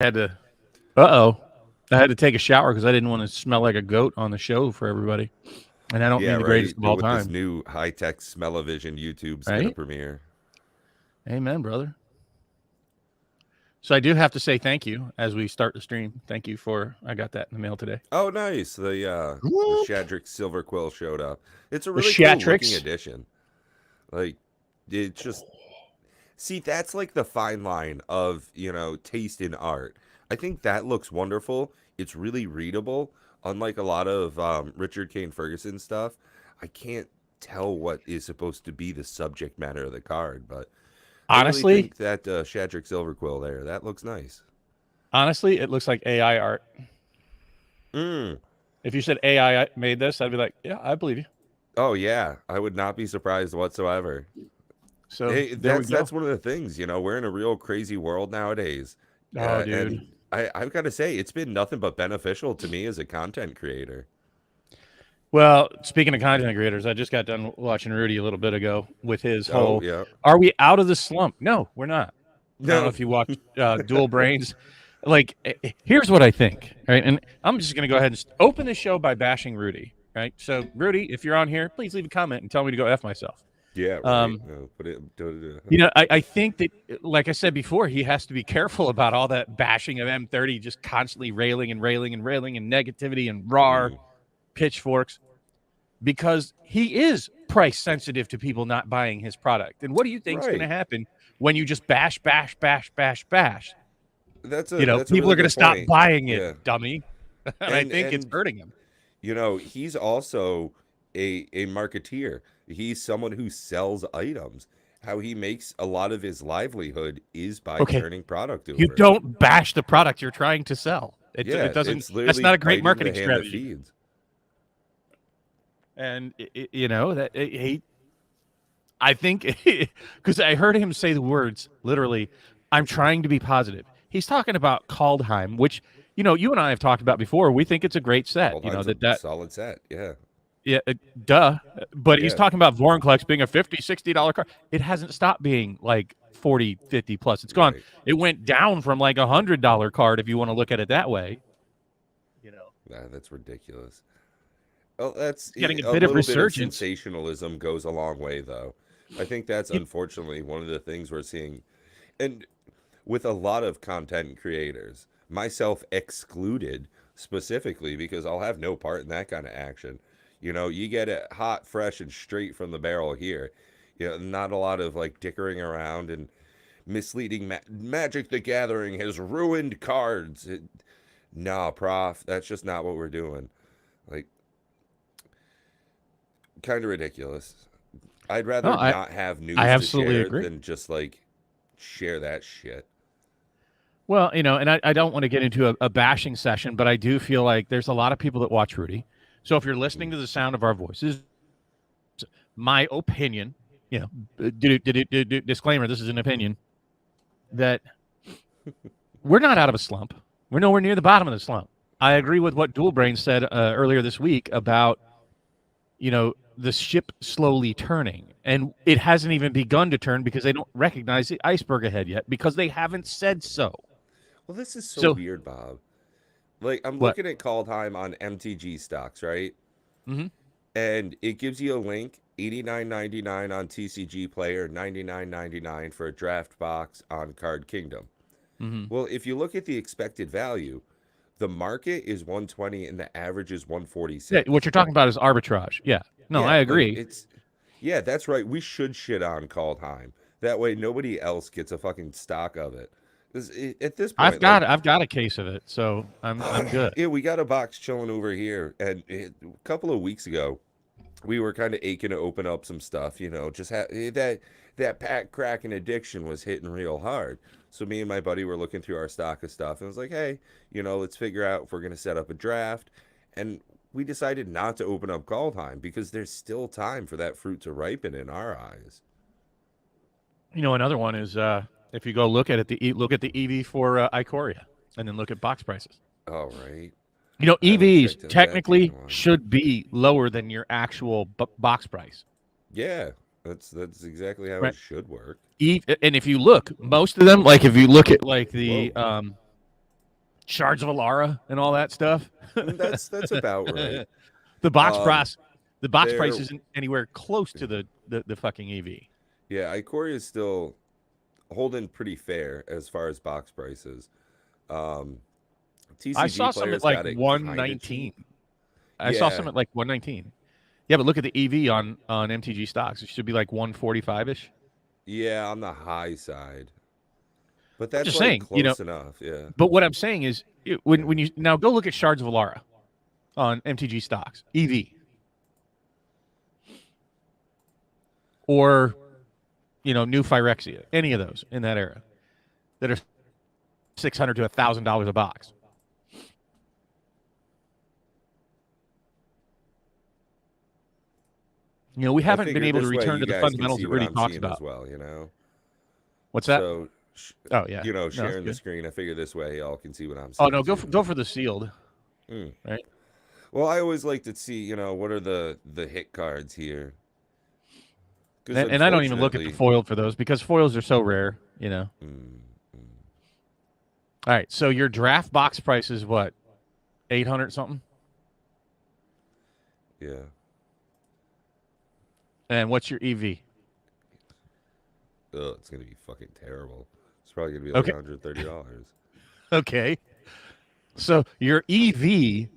had to. Uh-oh. I had to take a shower because I didn't want to smell like a goat on the show for everybody. And I don't Yeah, mean the right. greatest of all With this time, new high-tech smell-o-vision YouTube's gonna right? premiere. Amen, brother. So I do have to say thank you as we start the stream. Thank you for I got that in the mail today. Oh, nice. The Whoop. Shadrick Silver Quill showed up. It's a The really cool looking Shatrix. edition. Like, it's just see, that's like the fine line of, taste in art. I think that looks wonderful. It's really readable. Unlike a lot of Richard Kane Ferguson stuff, I can't tell what is supposed to be the subject matter of the card, but I really Honestly, think that Shadrick Silver Quill there, that looks nice. honestly, it looks like AI art. Mm. If you said AI made this, I'd be like, yeah, I believe you. Oh yeah, I would not be surprised whatsoever. So Hey, there we that's go. one of the things, we're in a real crazy world nowadays. Oh, And dude. I've got to say, it's been nothing but beneficial to me as a content creator. Well, speaking of content creators, I just got done watching Rudy a little bit ago with his Oh, whole, yeah. are we out of the slump? No, we're not. I don't know No. if you watched Dual Brains. Like, here's what I think, right? And I'm just going to go ahead and open the show by bashing Rudy, right? So, Rudy, if you're on here, please leave a comment and tell me to go F myself. Yeah, right. Um, Put it. I think that, like I said before, he has to be careful about all that bashing of M30, just constantly railing and railing and railing and negativity and raw Mm, pitchforks, because he is price sensitive to people not buying his product. And what do you think is going to right. happen when you just bash, bash, bash, bash, bash? That's a People really are going to good stop point. buying it, Yeah. dummy. And I And think it's and hurting him. he's also a marketeer. He's someone who sells items. How he makes a lot of his livelihood is by Okay. turning product You over. don't bash the product you're trying to sell. It Yeah, doesn't, it's that's literally not a great biting the marketing hand that strategy. feeds. And, that I think, because I heard him say the words literally, I'm trying to be positive. He's talking about Kaldheim, which, you and I have talked about before. We think it's a great set. Waldheim's a solid set. Yeah. Yeah, duh. But he's Yeah. talking about Vorinclex being a $50, $60 car. It hasn't stopped being like 40, 50 plus. It's gone. Right. It went down from like $100 card if you want to look at it that way. That's ridiculous. Well, that's It's getting a a bit of little bit of resurgence. sensationalism goes a long way, though. I think that's You- unfortunately one of the things we're seeing, and with a lot of content creators, myself excluded, specifically because I'll have no part in that kind of action. You get it hot, fresh, and straight from the barrel here. Not a lot of like dickering around and misleading. Magic the Gathering has ruined cards. Nah, prof, that's just not what we're doing. Like, kind of ridiculous. I'd No, rather not have I news to absolutely share agree. than just like share that shit. Well, and I don't want to get into a bashing session, but I do feel like there's a lot of people that watch Rudy. So if you're listening Mm. to the sound of our voices, my opinion, disclaimer, this is an opinion, that we're not out of a slump. We're nowhere near the bottom of the slump. I agree with what Dual Brain said earlier this week about, the ship slowly turning. And it hasn't even begun to turn because they don't recognize the iceberg ahead yet because they haven't said so. Well, this is so So weird, Bob. Like, I'm what? looking at Kaldheim on MTG stocks, right? Mm-hmm. And it gives you a link, 89.99 on TCG Player, 99.99 for a draft box on Card Kingdom. Mm-hmm. Well, if you look at the expected value, the market is 120 and the average is Yeah, what 146. you're talking about is arbitrage. Yeah. No, I Yeah, like agree. yeah, that's right. We should shit on Kaldheim. That way nobody else gets a fucking stock of it. 'Cause at this I've point, like, got I've got a case of it, so I'm good. yeah, we got a box chilling over here. And a couple of weeks ago, we were kind of aching to open up some stuff, just that pack cracking addiction was hitting real hard. So me and my buddy were looking through our stock of stuff and was like, hey, let's figure out if we're going to set up a draft. And we decided not to open up Kaldheim because there's still time for that fruit to ripen in our eyes. Another one is if you go look at it, look at the EV for Ikoria, and then look at box prices. All right. I haven't EVs checked into that too in technically a while. should be lower than your actual box price, Yeah, that's exactly how right? it should work. And if you look, most of them, like if you look at like Whoa. Shards of Alara and all that stuff. That's about right. The box Um, price, the box there, price isn't anywhere close to the fucking EV. yeah, Ikoria is still holding pretty fair as far as box prices. Um, I saw TCG some at players like got it kind of 119. cheap. I saw some Yeah, at like 119. Yeah, but look at the EV on MTG stocks. It should be like 145 ish. yeah, on the high side, but I'm that's just like saying, close enough. Yeah, But what I'm saying is, when you now go look at Shards of Alara on MTG stocks, EV, or new Phyrexia, any of those in that era that are $600 to $1,000 a box. We I haven't been figured able to this way return you to the guys can fundamentals see that what Rudy I'm talks seeing as about. well. You know, What's that? so Oh yeah, no, that's sharing the good. screen. I figure this way y'all can see what I'm Oh seeing no, go too. for the sealed, Mm. right? Well, I always like to see, what are the hit cards here? Because And I don't even look at the unfortunately, foiled for those because foils are so rare. mm, All right, so your draft box price is what, 800 something, yeah, and what's your EV? it's gonna be fucking terrible. It's probably gonna be like Okay, $130. okay. So your EV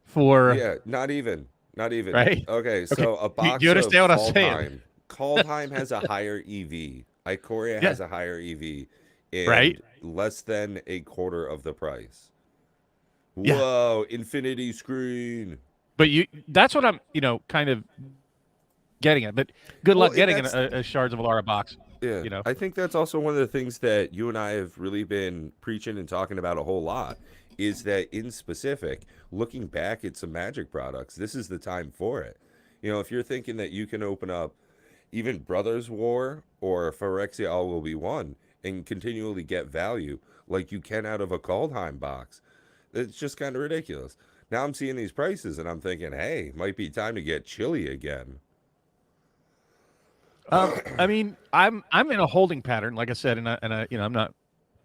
for Yeah, not even, not even. right? Okay, Okay, so a do you box of understand what I'm saying? Kaldheim has a higher EV. Ikoria Yeah, has a higher EV, right. and less than a quarter of the price. Yeah, Whoa, infinity screen. but that's what I'm kind of getting at. But good Well, luck and getting that's a Shards of Alara box. Yeah, You know. I think that's also one of the things that you and I have really been preaching and talking about a whole lot is that in specific, looking back at some Magic products, this is the time for it. If you're thinking that you can open up even Brothers War or Phyrexia All Will Be One and continually get value like you can out of a Kaldheim box, it's just kind of ridiculous. Now I'm seeing these prices and I'm thinking, hey, might be time to get chilly again. I mean, I'm in a holding pattern, like I said, and I I'm not,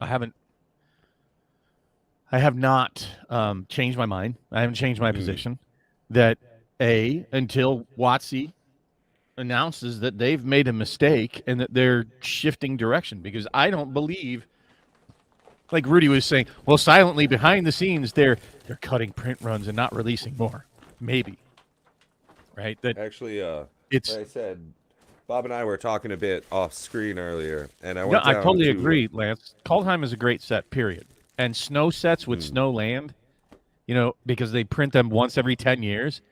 I haven't, I have not changed my mind. I haven't changed my Mm. position that until WotC announces that they've made a mistake and that they're shifting direction, because I don't believe, like Rudy was saying, well, silently behind the scenes they're cutting print runs and not releasing more. Maybe, right? That Actually, it's like I said, Bob and I were talking a bit off screen earlier, and I no, went I down totally to. agree, Lance. Kaldheim is a great set, period. And snow sets with Mm, snow land, because they print them once every 10 years,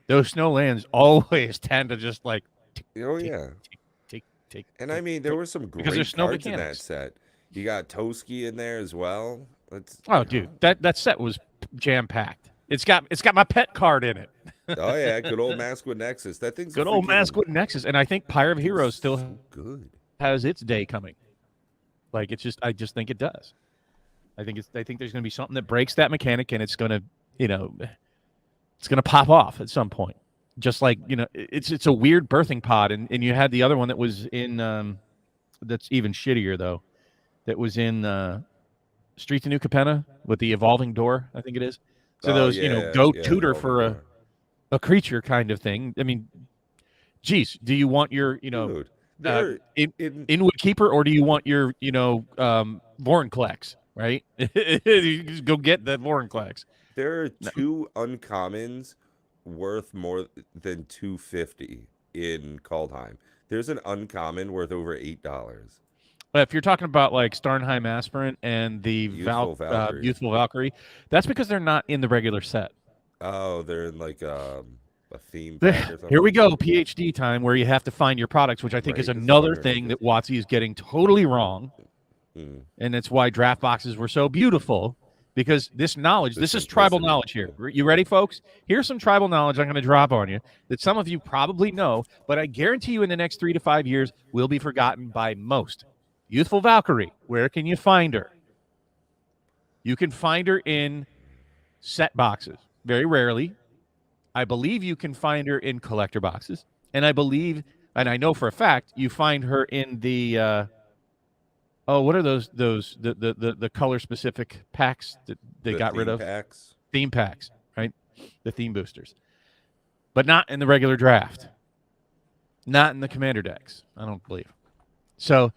those snow lands always tend to just like tick, oh tick, yeah, tick, tick, tick, and I tick, mean there tick, were some because there's great snow cards in that mechanics. set. You got Toski in there as well. That's Oh, dude, that set was jam packed. It's got my pet card in it. oh yeah, good old Maskwood Nexus. That thing's a Good old freaking. Maskwood Nexus, and I think Pyre of Thing's Heroes still so good. has its day coming. Like I just think it does. I think there's going to be something that breaks that mechanic, and it's going to, it's going to pop off at some point. Just like it's a weird birthing pod, and you had the other one that was in that's even shittier though. That was in Streets of New Capenna with the evolving door, I think it is. So Oh those yeah, go yeah, tutor Evolving for Door, a creature kind of thing. I mean, geez, do you want your dude. uh, They're in, in. Inwood Keeper, or do you want your Vorinclex, right? You just go get that Vorinclex. There are No. two uncommons worth more than 250 in Kaldheim. There's an uncommon worth over $8. If you're talking about like Starnheim Aspirant and the Youthful Valkyrie. Youthful Valkyrie, that's because they're not in the regular set. Oh, they're in like a theme pack or Here we something. go, PhD time, where you have to find your products, which I think is Right, this is another fucking thing that ridiculous. WotC is getting totally wrong, Hmm. and that's why draft boxes were so beautiful. Because this knowledge, The this is tribal simplicity. knowledge here. You ready, folks? Here's some tribal knowledge I'm going to drop on you that some of you probably know, but I guarantee you in the next 3 to 5 years will be forgotten by most. Youthful Valkyrie, where can you find her? You can find her in set boxes, very rarely. I believe you can find her in collector boxes, and I know for a fact you find her in the what are those the color specific packs they The got rid theme of packs. theme packs, right? The theme boosters, but not in the regular draft, not in the commander decks. I don't believe. So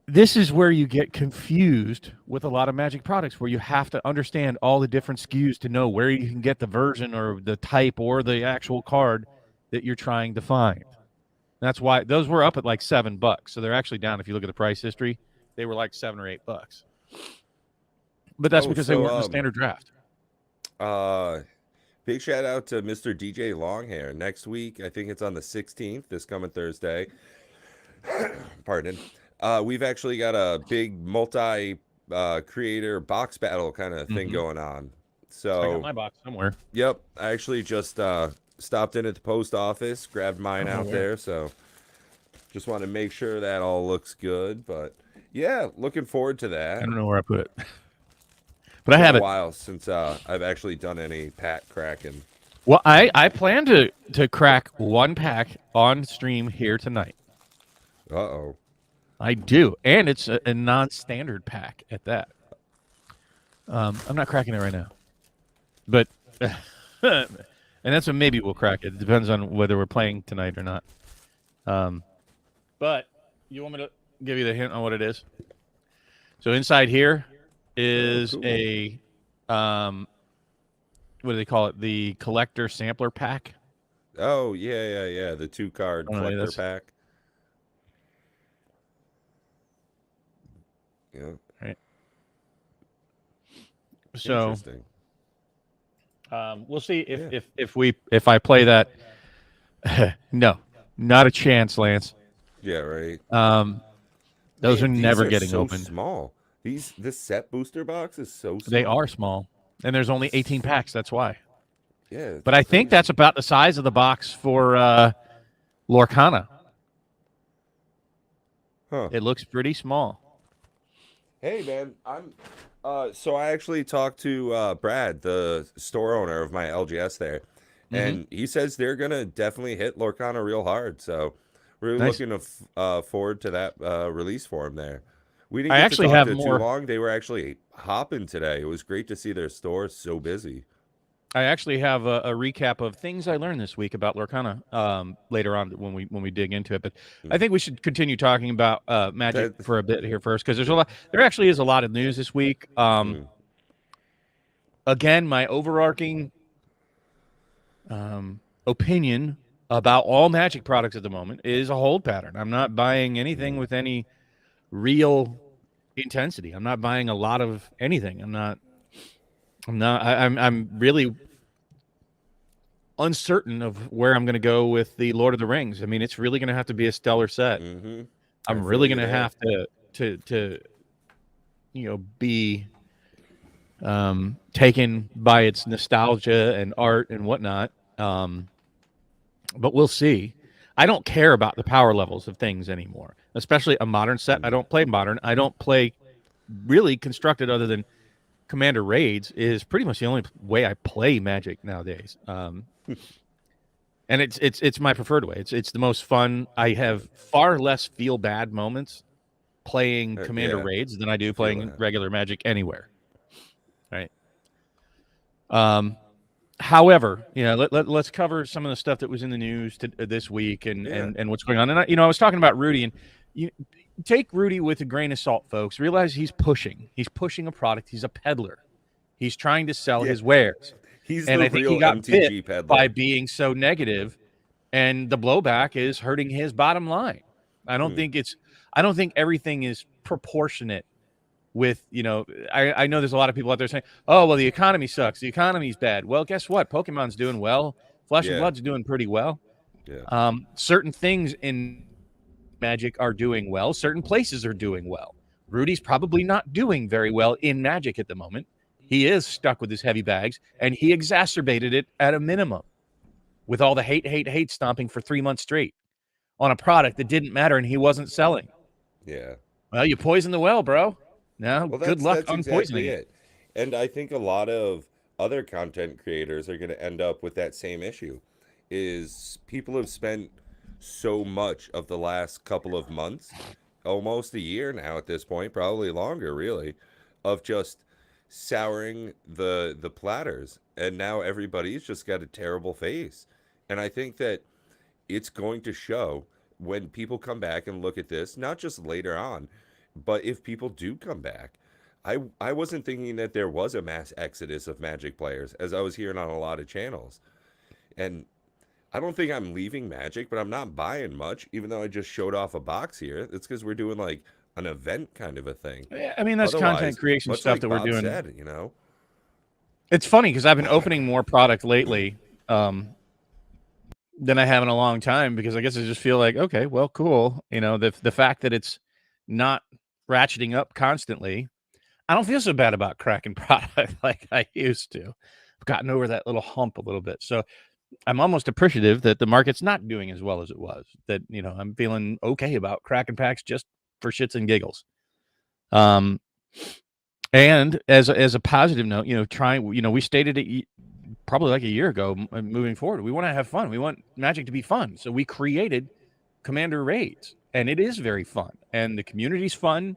this is where you get confused with a lot of Magic products, where you have to understand all the different SKUs to know where you can get the version or the type or the actual card that you're trying to find. That's why those were up at like $7. So they're actually down. If you look at the price history, they were like $7 or $8. But that's because they weren't in the standard draft. Uh, big shout out to Mr. DJ Longhair. Next week, I think it's on the 16th, this coming Thursday. Pardon. We've actually got a big multi creator box battle kind of thing going on. So I got my box somewhere. Yep, I actually just stopped in at the post office, grabbed mine out there. So just want to make sure that all looks good. But yeah, looking forward to that. I don't know where I put it. But I have it. it. A while since I've actually done any pack cracking. Well, I plan to crack one pack on stream here tonight. Uh-oh. I do. And it's a non-standard pack at that. I'm not cracking it right now. But and that's a maybe we'll crack it. It depends on whether we're playing tonight or not. But you want me to give you the hint on what it is? So inside here is a what do they call it? The collector sampler pack. Oh, yeah. The 2-card collector pack. Yeah. Right. So interesting. We'll see if I play that. No, not a chance, Lance. Yeah, right. Those are never are getting so opened. Small. This set booster box is so small. They are small, and there's only 18 packs. That's why. Yeah, but I think that's about the size of the box for Lorcana. Huh. It looks pretty small. Hey, man, so I actually talked to Brad, the store owner of my LGS there, and he says they're gonna definitely hit Lorcana real hard. So we're looking to forward to that release for him there. We didn't get to talk to too long. They were actually hopping today. It was great to see their store so busy. I actually have a recap of things I learned this week about Lorcana later on when we dig into it. But I think we should continue talking about Magic for a bit here first, because there's a lot. There actually is a lot of news this week. Again, my overarching opinion about all Magic products at the moment is a hold pattern. I'm not buying anything with any real intensity. I'm not buying a lot of anything. I'm really uncertain of where I'm going to go with the Lord of the Rings. I mean, it's really going to have to be a stellar set. I'm really going to have to be taken by its nostalgia and art and whatnot. But we'll see. I don't care about the power levels of things anymore, especially a modern set. I don't play modern. I don't play really constructed other than Commander Raids is pretty much the only way I play Magic nowadays. And it's my preferred way. It's the most fun. I have far less feel bad moments playing Commander Raids than I do playing regular Magic anywhere. Right. However, let's cover some of the stuff that was in the news this week and what's going on. And I was talking about Rudy, and take Rudy with a grain of salt, folks. Realize he's pushing a product. He's a peddler. He's trying to sell his wares. And I think he got bit by being so negative, and the blowback is hurting his bottom line. I don't think everything is proportionate with, I know there's a lot of people out there saying, oh, well, the economy sucks. The economy's bad. Well, guess what? Pokemon's doing well. Flesh and Blood's doing pretty well. Yeah. Certain things in Magic are doing well. Certain places are doing well. Rudy's probably not doing very well in Magic at the moment. He is stuck with his heavy bags, and he exacerbated it at a minimum with all the hate stomping for 3 months straight on a product that didn't matter and he wasn't selling. Yeah. Well, you poisoned the well, bro. Now, good luck on poisoning it. And I think a lot of other content creators are going to end up with that same issue. Is people have spent so much of the last couple of months, almost a year now at this point, probably longer, really, of just souring the platters, and now everybody's just got a terrible face. And I think that it's going to show when people come back and look at this, not just later on, but if people do come back. I wasn't thinking that there was a mass exodus of Magic players, as I was hearing on a lot of channels. And I don't think I'm leaving Magic, but I'm not buying much, even though I just showed off a box here. It's because we're doing like an event kind of a thing. Yeah, I mean, that's content Otherwise, creation much stuff like that we're Bob doing. said, you know. It's funny because I've been opening more product lately than I have in a long time, because I guess I just feel like, okay, well, cool. You know, the fact that it's not ratcheting up constantly, I don't feel so bad about cracking product like I used to. I've gotten over that little hump a little bit. So I'm almost appreciative that the market's not doing as well as it was. That, you know, I'm feeling okay about cracking packs just for shits and giggles. And as a positive note, you know, we stated it probably like a year ago, moving forward, we want to have fun. We want Magic to be fun. So we created Commander Raids, and it is very fun. And the community's fun.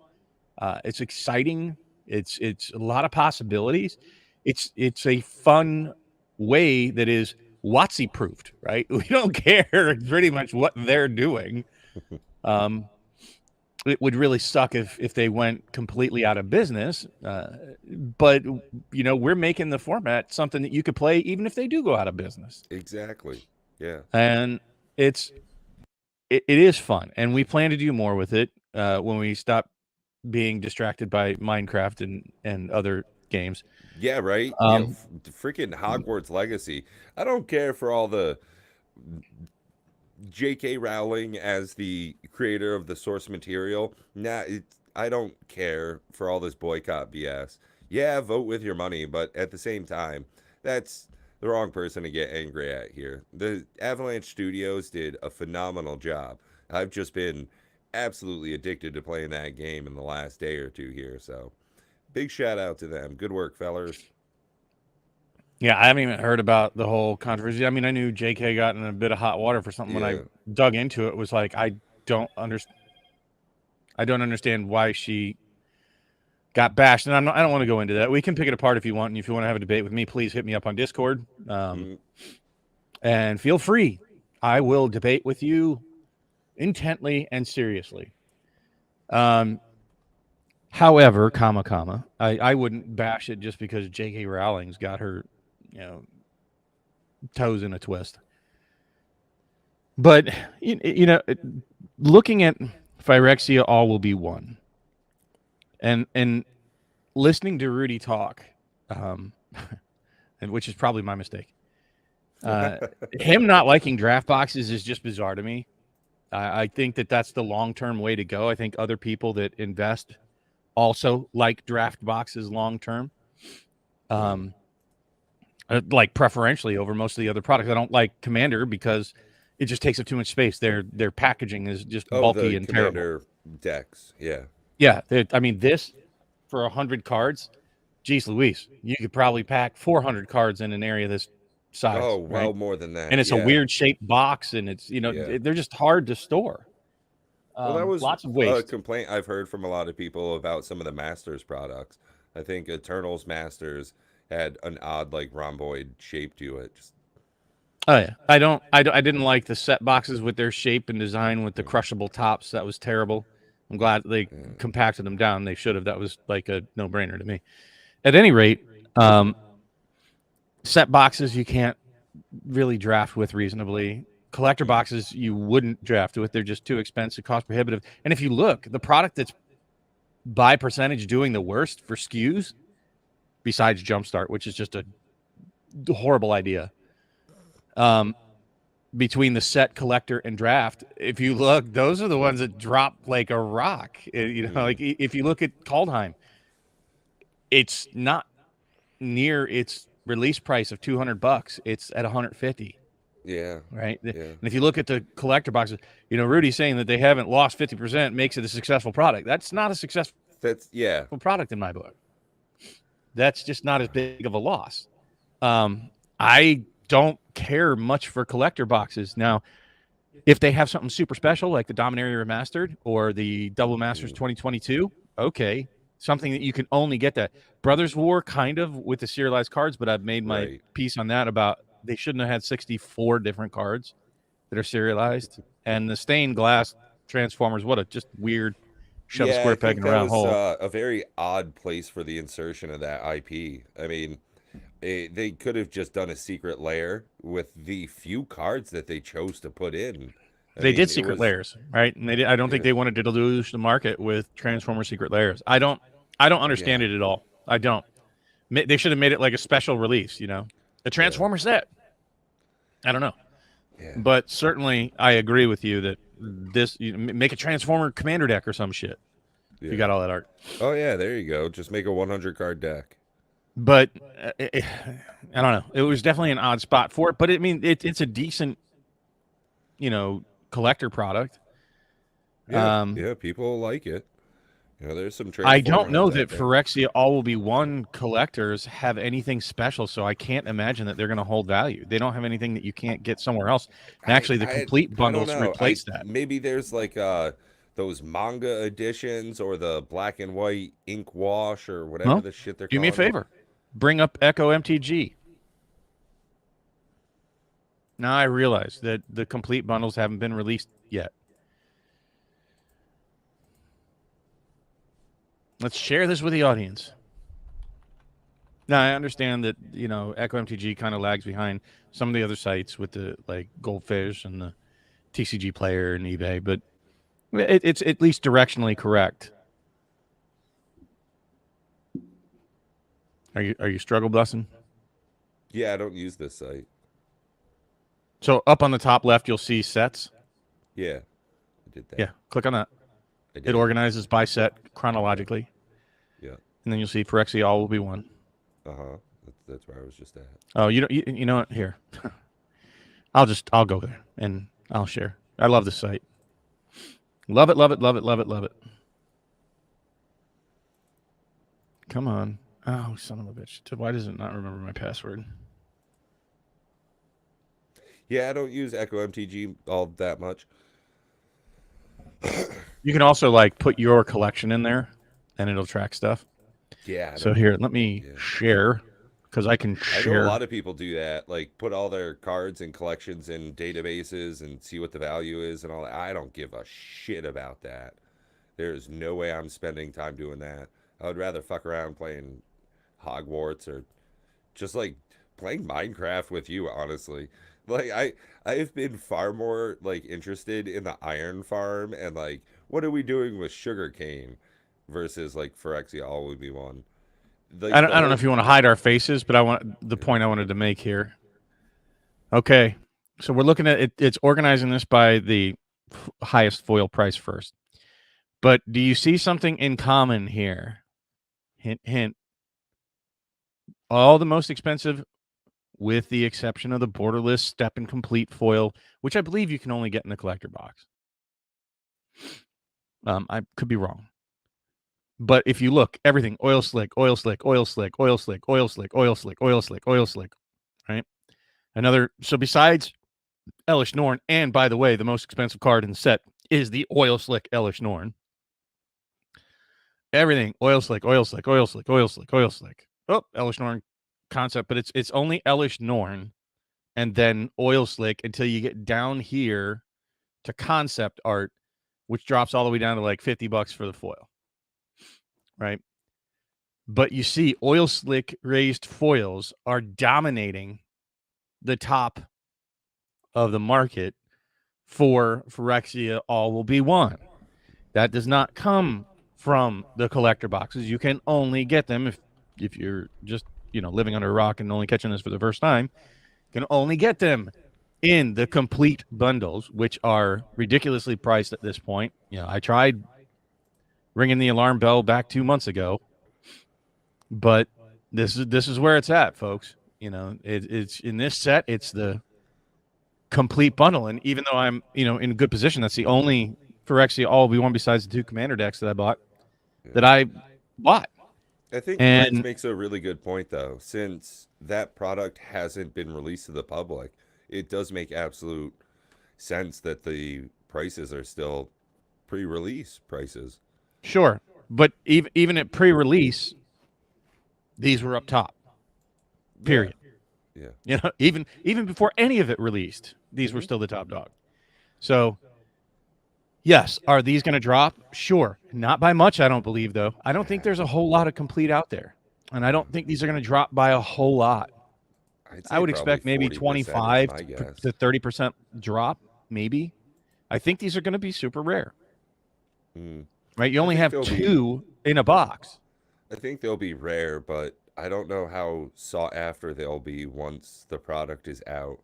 It's exciting. It's a lot of possibilities. It's a fun way that is WotC proofed, right? We don't care pretty much what they're doing. It would really suck if they went completely out of business. But, you know, we're making the format something that you could play even if they do go out of business. Exactly. Yeah. And it is fun. And we plan to do more with it when we stop being distracted by Minecraft and other games. Yeah, right. You know, freaking Hogwarts Legacy. I don't care for all the J.K. Rowling as the creator of the source material. I don't care for all this boycott BS. Yeah, vote with your money, but at the same time, that's the wrong person to get angry at here. The Avalanche Studios did a phenomenal job. I've just been absolutely addicted to playing that game in the last day or two here, so big shout out to them. Good work, fellers. Yeah, I haven't even heard about the whole controversy. I mean, I knew JK got in a bit of hot water for something. When I dug into it, it was like, I don't understand why she got bashed. And I don't want to go into that. We can pick it apart if you want. And if you want to have a debate with me, please hit me up on Discord. And feel free. I will debate with you intently and seriously. However, I wouldn't bash it just because J.K. Rowling's got her, you know, toes in a twist. But, you know, looking at Phyrexia, all will be one. And listening to Rudy talk, which is probably my mistake. Him not liking draft boxes is just bizarre to me. I think that's the long-term way to go. I think other people that invest also like draft boxes long-term. Like preferentially over most of the other products. I don't like Commander because it just takes up too much space. Their packaging is just bulky and Commander terrible. decks, yeah. Yeah, I mean, this for 100 cards, geez Louise, you could probably pack 400 cards in an area this size. Oh, well, right? more than that. And it's a weird shaped box, and it's, you know, they're just hard to store. Well, that was lots of a waste. complaint I've heard from a lot of people about some of the Masters products. I think Eternals Masters had an odd, like, rhomboid shape to it. Oh yeah, I didn't like the set boxes with their shape and design with the crushable tops. That was terrible. I'm glad they compacted them down. They should have. That was like a no-brainer to me. At any rate, set boxes you can't really draft with reasonably. Collector boxes you wouldn't draft with. They're just too expensive, cost prohibitive. And if you look, the product that's by percentage doing the worst for SKUs, besides Jumpstart, which is just a horrible idea, between the set, collector, and draft, if you look, those are the ones that drop like a rock. You know, like if you look at Kaldheim, it's not near its release price of $200. It's at 150. Yeah. Right. Yeah. And if you look at the collector boxes, you know, Rudy's saying that they haven't lost 50% makes it a successful product. That's not a successful product in my book. That's just not as big of a loss. I don't care much for collector boxes. Now, if they have something super special like the Dominaria Remastered or the Double Masters 2022, okay, something that you can only get that. Brothers War kind of with the serialized cards, but I've made my Right. piece on that about they shouldn't have had 64 different cards that are serialized. And the stained glass Transformers, what a just weird shove a Yeah, I square peg think in a that round was hole. a very odd place for the insertion of that IP. I mean, they could have just done a secret layer with the few cards that they chose to put in. I They did mean, it secret was, layers, right? And I don't think yeah, they wanted to dilute the market with Transformer secret layers. I don't understand yeah, it at all. I don't. They should have made it like a special release, a yeah, Transformer set. I don't know, yeah, but certainly I agree with you that make a Transformer commander deck or some shit if you yeah. got all that art. Oh yeah, there you go. Just make a 100 card deck. But I don't know. It was definitely an odd spot for it, but it's a decent, you know, collector product. Yeah, Um, yeah, people like it. There's some I Transformer don't know heads that out there. Phyrexia All Will Be One collectors have anything special, so I can't imagine that they're going to hold value. They don't have anything that you can't get somewhere else. And I actually, the I complete I don't bundles know. I replace that. maybe there's like those manga editions or the black and white ink wash or whatever Well, the shit they're do me a calling it. favor. Bring up Echo MTG. Now I realize that the complete bundles haven't been released yet. Let's share this with the audience. Now I understand that Echo MTG kind of lags behind some of the other sites with the like Goldfish and the TCG Player and eBay, but it's at least directionally correct. Are you struggle busting? Yeah, I don't use this site. So up on the top left, you'll see sets. Yeah, I did Yeah, that. click on that. I It did. organizes by set Yeah, chronologically, yeah. and then you'll see Phyrexia All Will Be One. Uh-huh. That's where I was just at. Oh, you know what? Here, I'll go there and I'll share. I love this site. Love it, love it, love it, love it, love it. Come on. Oh, son of a bitch. Why does it not remember my password? Yeah, I don't use Echo MTG all that much. You can also like put your collection in there and it'll track stuff. Yeah, I So don't. here, let me Yeah. share because I can I know a share. lot of people do that, like put all their cards and collections in databases and see what the value is and all that. I don't give a shit about that. There's no way I'm spending time doing that. I would rather fuck around playing Hogwarts or just like playing Minecraft with you, honestly. Like I've been far more like interested in the iron farm and like what are we doing with sugarcane versus like Phyrexia all would be one. Like the I don't know whole if you want to hide our faces, but I want the yeah, point I wanted to make here. Okay. So we're looking at it. It's organizing this by the highest foil price first. But do you see something in common here? Hint, hint. All the most expensive, with the exception of the borderless step and complete foil, which I believe you can only get in the collector box. I could be wrong. But if you look, everything oil slick, oil slick, oil slick, oil slick, oil slick, oil slick, oil slick, oil slick, right? So besides Elish Norn, and by the way, the most expensive card in the set is the oil slick Elish Norn. Everything oil slick, oil slick, oil slick, oil slick, oil slick. Oh, Elish Norn concept, but it's only Elish Norn and then oil slick until you get down here to concept art, which drops all the way down to like $50 for the foil, right? But you see, oil slick raised foils are dominating the top of the market for Phyrexia All Will Be One. That does not come from the collector boxes. You can only get them if you're just living under a rock and only catching this for the first time. You can only get them in the complete bundles, which are ridiculously priced at this point. I tried ringing the alarm bell back 2 months ago, but this is where it's at, folks. It's in this set. It's the complete bundle, and even though I'm in a good position, that's the only Phyrexia All Will Be One besides the two commander decks that I bought. yeah. That I bought. I think Prince And makes a really good point though. Since that product hasn't been released to the public, it does make absolute sense that the prices are still pre-release prices. sure, But even at pre-release, these were up top. Period. Yeah. You know, even before any of it released, these were still the top dog. So, yes, are these going to drop? Sure. Not by much, I don't believe, though. I don't think there's a whole lot of complete out there. And I don't think these are going to drop by a whole lot. I'd say I would probably expect maybe 40% is 25 my guess. to 30% drop, maybe. I think these are going to be super rare. Right? You only have two in a box. I think they'll be rare, but I don't know how sought after they'll be once the product is out.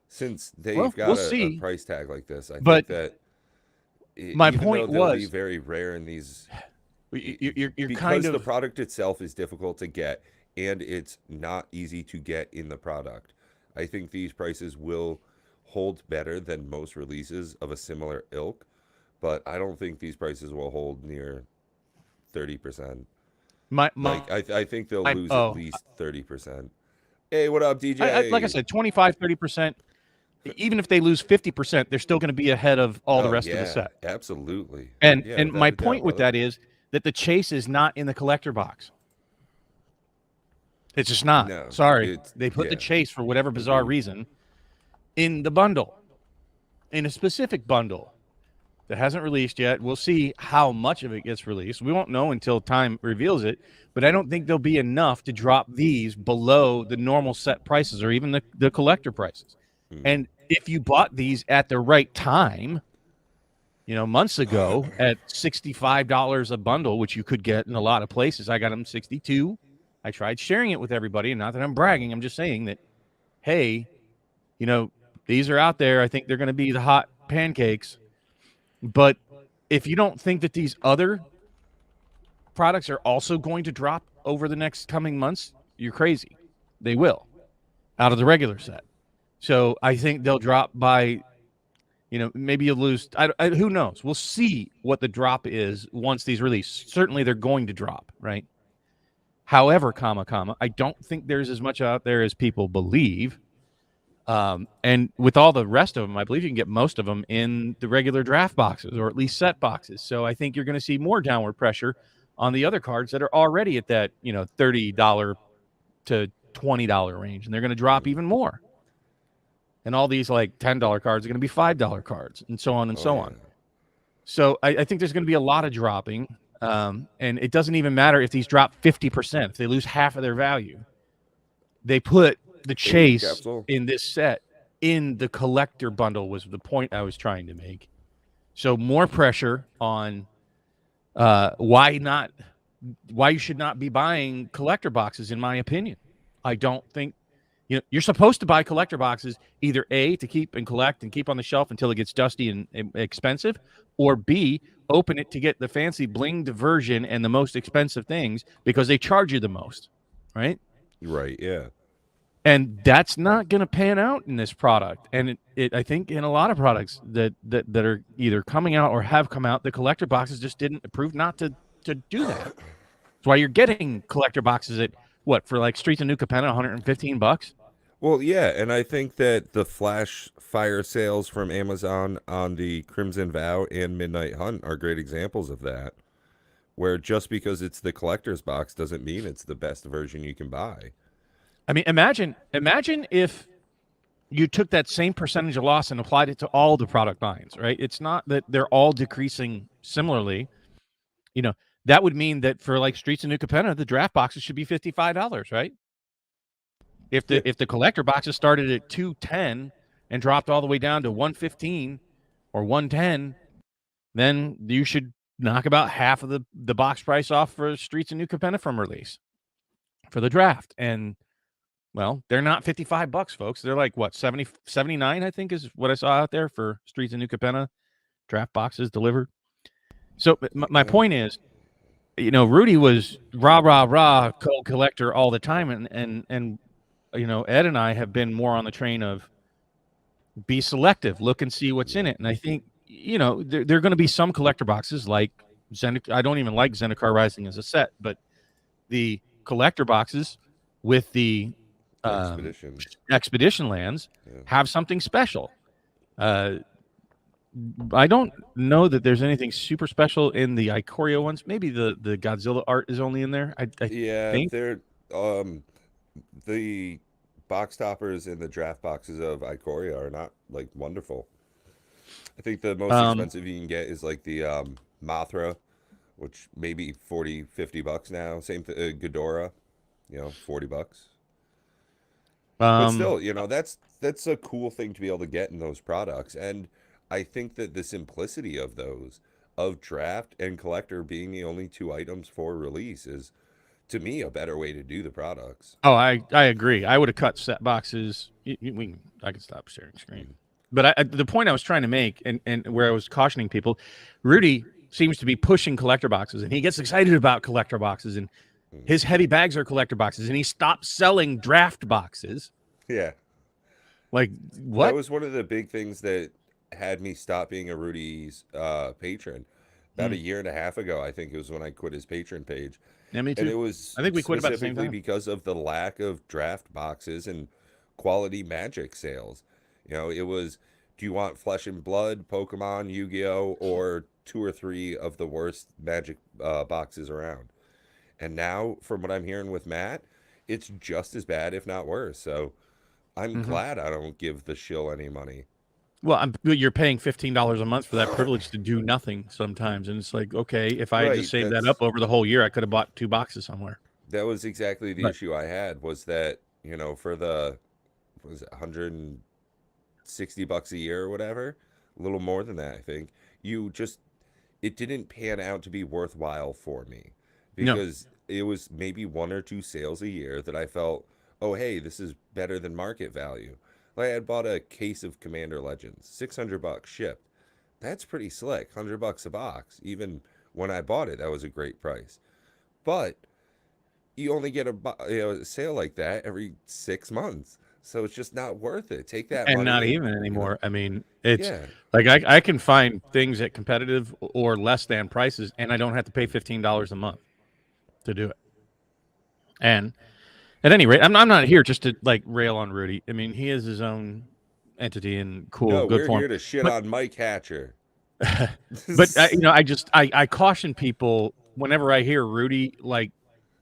Since they've got We'll a see. price tag like this, I But think that my even though point they'll be was, very rare in these, you're because kind of the product itself is difficult to get and it's not easy to get in the product, I think these prices will hold better than most releases of a similar ilk, but I don't think these prices will hold near 30%. my Like I think they'll lose at least 30%. Hey, what up, DJ? like I said, 25, 30%. Even if they lose 50%, they're still going to be ahead of all the rest of the set. Absolutely. And Yeah, and without my a doubt, point with brother. that is that the chase is not in the collector box. It's just not. No, Sorry. it's They put the yeah. chase for whatever bizarre Agreed. reason in the bundle, in a specific bundle that hasn't released yet. We'll see how much of it gets released. We won't know until time reveals it, but I don't think there'll be enough to drop these below the normal set prices or even the collector prices. And if you bought these at the right time, you know, months ago at $65 a bundle, which you could get in a lot of places, I got them 62. I tried sharing it with everybody, and not that I'm bragging, I'm just saying that, hey, you know, these are out there. I think they're going to be the hot pancakes. But if you don't think that these other products are also going to drop over the next coming months, you're crazy. They will, out of the regular set. So I think they'll drop by, you know, maybe you'll lose. Who knows? We'll see what the drop is once these release. Certainly they're going to drop, right? However, I don't think there's as much out there as people believe. And with all the rest of them, I believe you can get most of them in the regular draft boxes or at least set boxes. So I think you're going to see more downward pressure on the other cards that are already at that, you know, $30 to $20 range, and they're going to drop even more. And all these like $10 cards are going to be $5 cards, and so on and so on. So I think there's going to be a lot of dropping, and it doesn't even matter if these drop 50%. If they lose half of their value, they put the chase in this set in the collector bundle was the point I was trying to make. So more pressure on why you should not be buying collector boxes, in my opinion. I don't think, you know, you're supposed to buy collector boxes either A, to keep and collect and keep on the shelf until it gets dusty and expensive, or B, open it to get the fancy blinged version and the most expensive things because they charge you the most, right? Right, yeah. And that's not going to pan out in this product. And I think in a lot of products that are either coming out or have come out, the collector boxes just didn't prove not to do that. That's why you're getting collector boxes at what, for like Streets of New Capenna, $115. Well, yeah, and I think that the flash fire sales from Amazon on the Crimson Vow and Midnight Hunt are great examples of that. Where just because it's the collector's box doesn't mean it's the best version you can buy. I mean, imagine if you took that same percentage of loss and applied it to all the product lines, right? It's not that they're all decreasing similarly. You know, that would mean that for like Streets of New Capenna, the draft boxes should be $55, right? If the collector boxes started at $210 and dropped all the way down to $115 or $110, then you should knock about half of the box price off for Streets of New Capenna from release for the draft. And well, they're not $55, folks. They're like what, 70, 79, I think is what I saw out there for Streets of New Capenna draft boxes delivered. So my point is, you know, Rudy was rah collector all the time, and you know, Ed and I have been more on the train of be selective, look and see what's in it. And I think, you know, there are going to be some collector boxes like I don't even like Zendikar Rising as a set, but the collector boxes with the expedition lands have something special. I don't know that there's anything super special in the Ikoria ones. Maybe the Godzilla art is only in there. I Yeah, think. they're the box toppers in the draft boxes of Ikoria are not like wonderful. I think the most Um, expensive you can get is like the Mothra, which maybe 40, $50 now. Same Ghidorah, 40 bucks. But um, still, that's a cool thing to be able to get in those products. And I think that the simplicity of those, of draft and collector being the only two items for release, is to me a better way to do the products. Oh, I agree. I would have cut set boxes. I could stop sharing screen. Mm, But the point I was trying to make, and where I was cautioning people, Rudy seems to be pushing collector boxes, and he gets excited about collector boxes, and mm. his heavy bags are collector boxes, and he stopped selling draft boxes. Yeah, Like that what? was one of the big things that had me stop being a Rudy's patron. About a Mm, year and a half ago, I think it was when I quit his patron page. yeah, me And too. it was I think we quit about the same specifically time. because of the lack of draft boxes and quality Magic sales. It was, do you want Flesh and Blood, Pokemon, Yu-Gi-Oh, or two or three of the worst Magic boxes around? And now, from what I'm hearing with Matt, it's just as bad, if not worse. So I'm Hmm. glad I don't give the shill any money. Well, you're paying $15 a month for that privilege to do nothing sometimes, and it's like, okay, if I had just Right. saved that up over the whole year, I could have bought 2 boxes somewhere. That was exactly the But issue I had, was that, for the, what was it, 160 bucks a year or whatever, a little more than that, I think. You just It didn't pan out to be worthwhile for me, no, because it was maybe one or two sales a year that I felt, oh hey, this is better than market value. Like I had bought a case of Commander Legends, 600 bucks shipped. That's pretty slick, 100 bucks a box. Even when I bought it, that was a great price. But you only get a sale like that every 6 months. So it's just not worth it. Take that and not money and, even anymore. I mean, it's yeah. like I can find things at competitive or less than prices, and I don't have to pay $15 a month to do it. And at any rate, I'm not here just to like rail on Rudy. I mean, he is his own entity and cool, No, good we're for him. here to shit But on Mike Hatcher. but I caution people whenever I hear Rudy like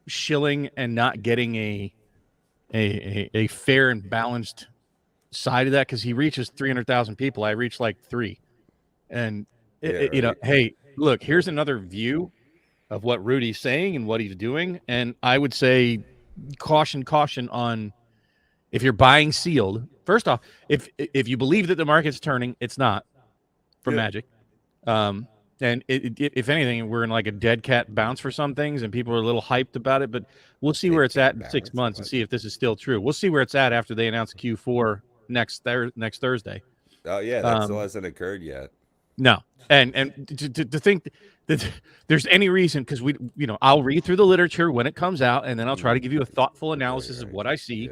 shilling and not getting a fair and balanced side of that, because he reaches 300,000 people. I reach like three, and Yeah, right. hey, look, here's another view of what Rudy's saying and what he's doing, and I would say caution on if you're buying sealed. First off, if you believe that the market's turning, it's not for Yep. Magic. Um, and if anything, we're in like a dead cat bounce for some things, and people are a little hyped about it. But we'll see where Dead it's at cat in six bounce. months and What? see if this is still true. We'll see where it's at after they announce Q4 next Thursday. Oh yeah, that still Um, hasn't occurred yet. no, and to think that there's any reason, because I'll read through the literature when it comes out, and then I'll try to give you a thoughtful Right, analysis of right. what I see,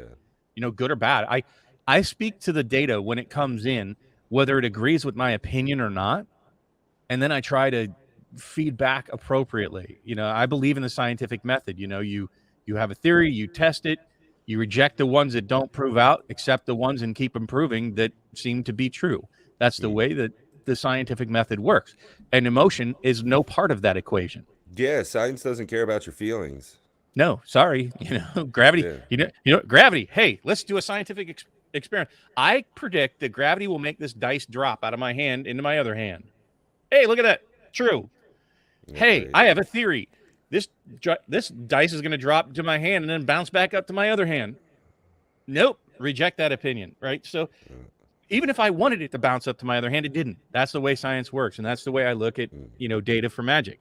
Yeah. good or bad. I speak to the data when it comes in, whether it agrees with my opinion or not, and then I try to feed back appropriately. I believe in the scientific method. You have a theory, you test it, you reject the ones that don't prove out, accept the ones and keep improving that seem to be true. That's the Hmm. way that the scientific method works. And emotion is no part of that equation. Yeah, science doesn't care about your feelings. No, sorry, gravity. Yeah. Gravity. Hey, let's do a scientific experiment. I predict that gravity will make this dice drop out of my hand into my other hand. Hey, look at that. True. That's Hey, right. I have a theory. This dice is going to drop to my hand and then bounce back up to my other hand. Nope, reject that opinion, right? So even if I wanted it to bounce up to my other hand, it didn't. That's the way science works, and that's the way I look at Mm. data for Magic.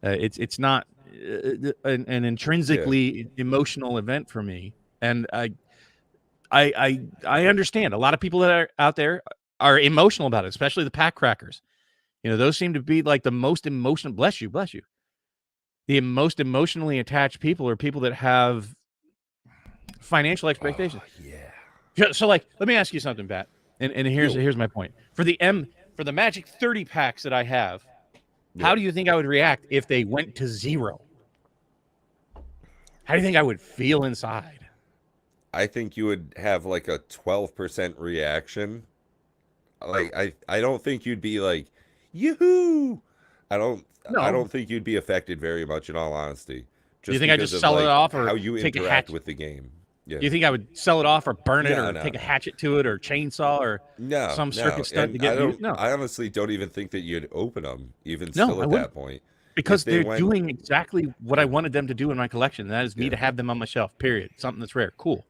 It's not an Yeah. intrinsically emotional event for me, and I understand a lot of people that are out there are emotional about it, especially the pack crackers. Those seem to be like the most emotional. Bless you. The most emotionally attached people are people that have financial Oh expectations. yeah. So, like, let me ask you something, Pat. And Yo. here's my point. For the Magic 30 packs that I have, Yeah. how do you think I would react if they went to zero? How do you think I would feel inside? I think you would have like a 12% reaction. like I don't think you'd be like, yoo-hoo. I don't I No. don't think you'd be affected very much in all honesty, Do you just think I because just of sell it like off how or you take a interact hatchet? with the game. Do Yeah. you think I would sell it off or burn it No, or no, take a no. hatchet to it or chainsaw or No, some no. circuit stunt to And get views? No. I honestly don't even think that you'd open them even No, still I at wouldn't. that point. If Because they they're went, doing exactly what I yeah, wanted them to do in my collection. And that is me yeah, to have them on my shelf, period. Something that's rare. Cool.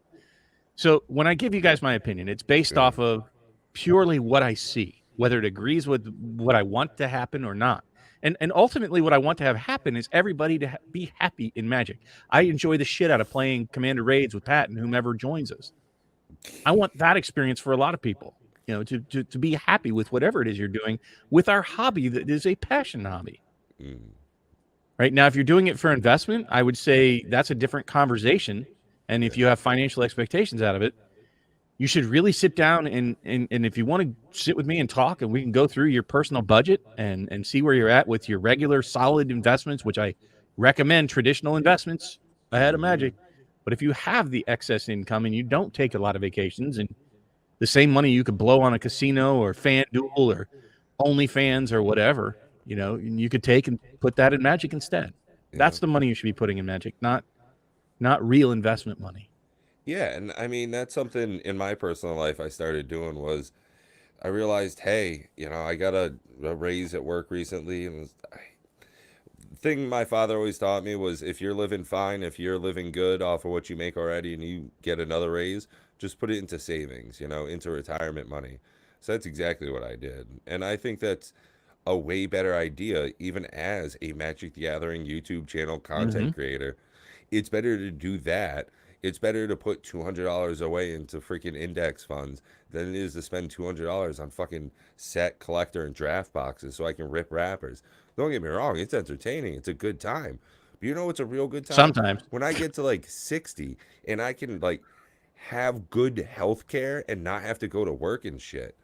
So when I give you guys my opinion, it's based yeah, off of purely what I see, whether it agrees with what I want to happen or not. And ultimately, what I want to have happen is everybody to be happy in Magic. I enjoy the shit out of playing Commander Raids with Pat and whomever joins us. I want that experience for a lot of people, to be happy with whatever it is you're doing with our hobby that is a passion hobby. mm, Right now, if you're doing it for investment, I would say that's a different conversation. And if yeah, you have financial expectations out of it, you should really sit down and if you want to sit with me and talk and we can go through your personal budget and see where you're at with your regular solid investments, which I recommend traditional investments ahead of mm-hmm, Magic. But if you have the excess income and you don't take a lot of vacations and the same money you could blow on a casino or FanDuel or OnlyFans or whatever, you could take and put that in Magic instead. yeah. That's the money you should be putting in Magic, not real investment money. Yeah, and I mean that's something in my personal life I started doing was I realized, hey, I got a raise at work recently, and thing my father always taught me was if you're living fine, if you're living good off of what you make already, and you get another raise, just put it into savings, into retirement money. So that's exactly what I did, and I think that's a way better idea, even as a Magic the Gathering YouTube channel Mm-hmm. content creator. It's better to do that. It's better to put $200 away into freaking index funds than it is to spend $200 on fucking set, collector, and draft boxes so I can rip wrappers. Don't get me wrong, it's entertaining. It's a good time. But you know what's a real good time? Sometimes. When I get to like 60 and I can like have good health care and not have to go to work and shit.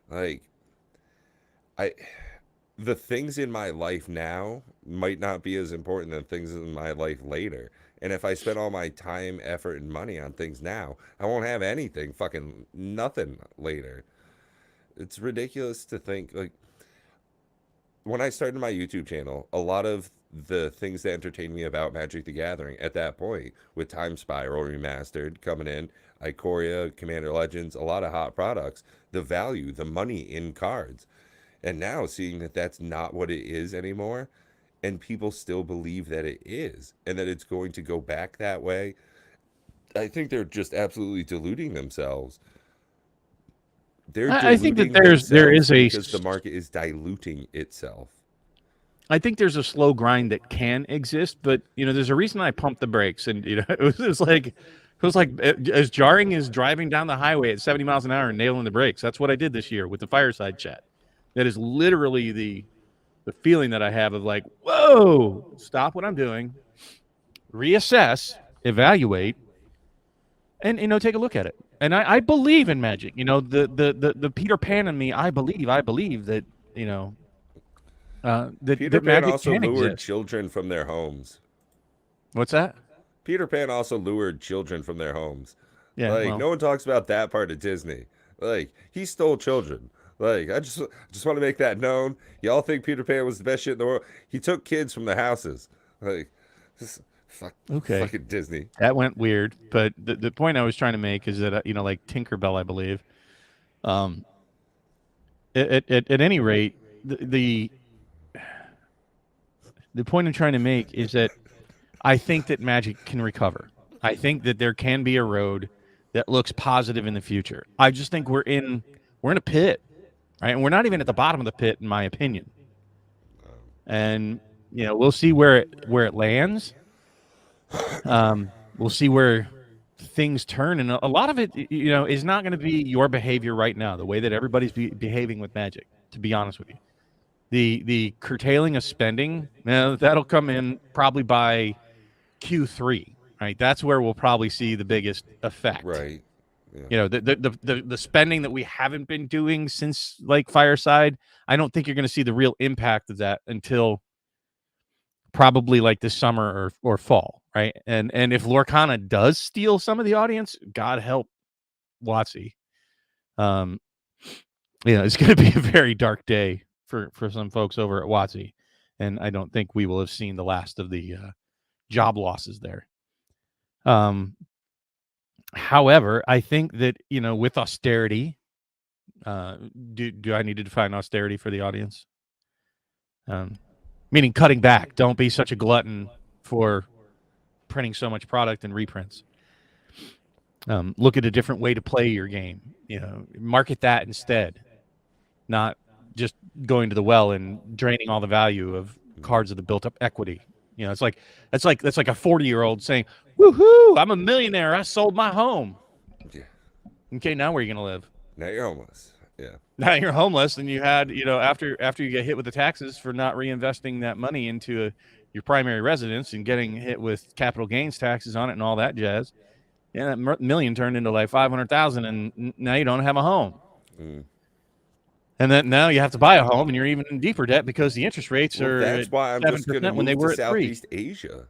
Like I the things in my life now might not be as important than things in my life later. And if I spend all my time, effort, and money on things now, I won't have anything, fucking nothing later. It's ridiculous to think like when I started my YouTube channel, a lot of the things that entertained me about Magic the Gathering at that point, with Time Spiral Remastered coming in, Ikoria, Commander Legends, a lot of hot products, the value, the money in cards. And now seeing that that's not what it is anymore, and people still believe that it is, and that it's going to go back that way, I think they're just absolutely deluding themselves. They're I think that deluding there themselves is because the market is diluting itself. I think there's a slow grind that can exist, but there's a reason I pumped the brakes, and it was like as jarring as driving down the highway at 70 miles an hour and nailing the brakes. That's what I did this year with the fireside chat. That is literally the feeling that I have of like, whoa, stop what I'm doing, reassess, evaluate, and take a look at it. And I believe in Magic. The Peter Pan in me. I believe that you know Peter that Pan Magic also can lured exist. children from their homes. What's that? Peter Pan also lured children from their homes. Yeah, Like well, no one talks about that part of Disney. Like he stole children. Like I just want to make that known. Y'all think Peter Pan was the best shit in the world? He took kids from the houses. Like just okay, fucking Disney. that went weird. But the point I was trying to make is that like Tinkerbell, I believe. Um, at any rate, the point I'm trying to make is that I think that Magic can recover. I think that there can be a road that looks positive in the future. I just think we're in a pit, right? And we're not even at the bottom of the pit, in my opinion. And we'll see where it lands. We'll see where things turn, and a lot of it, is not going to be your behavior right now, the way that everybody's behaving with Magic. To be honest with you, the curtailing of spending, that'll come in probably by Q3, right? That's where we'll probably see the biggest effect. Right. Yeah. The spending that we haven't been doing since like Fireside, I don't think you're going to see the real impact of that until probably like this summer or fall, right? And if Lorcana does steal some of the audience, God help Watsy. Um, It's going to be a very dark day for some folks over at WotC, and I don't think we will have seen the last of the job losses there. However, I think that with austerity, do I need to define austerity for the audience? Meaning cutting back. Don't be such a glutton for printing so much product and reprints. Look at a different way to play your game. Market that instead, not just going to the well and draining all the value of cards of the built-up equity. It's like that's like a 40-year-old saying, "Woohoo! I'm a millionaire. I sold my home." Yeah. Okay, now where are you going to live? Now you're homeless. Yeah. Now you're homeless, and you had after you get hit with the taxes for not reinvesting that money into your primary residence and getting hit with capital gains taxes on it and all that jazz. Yeah, that million turned into like 500,000, and now you don't have a home. And then now you have to buy a home, and you're even in deeper debt because the interest rates are that's why I'm just going to when they move were to at 3. Southeast Asia.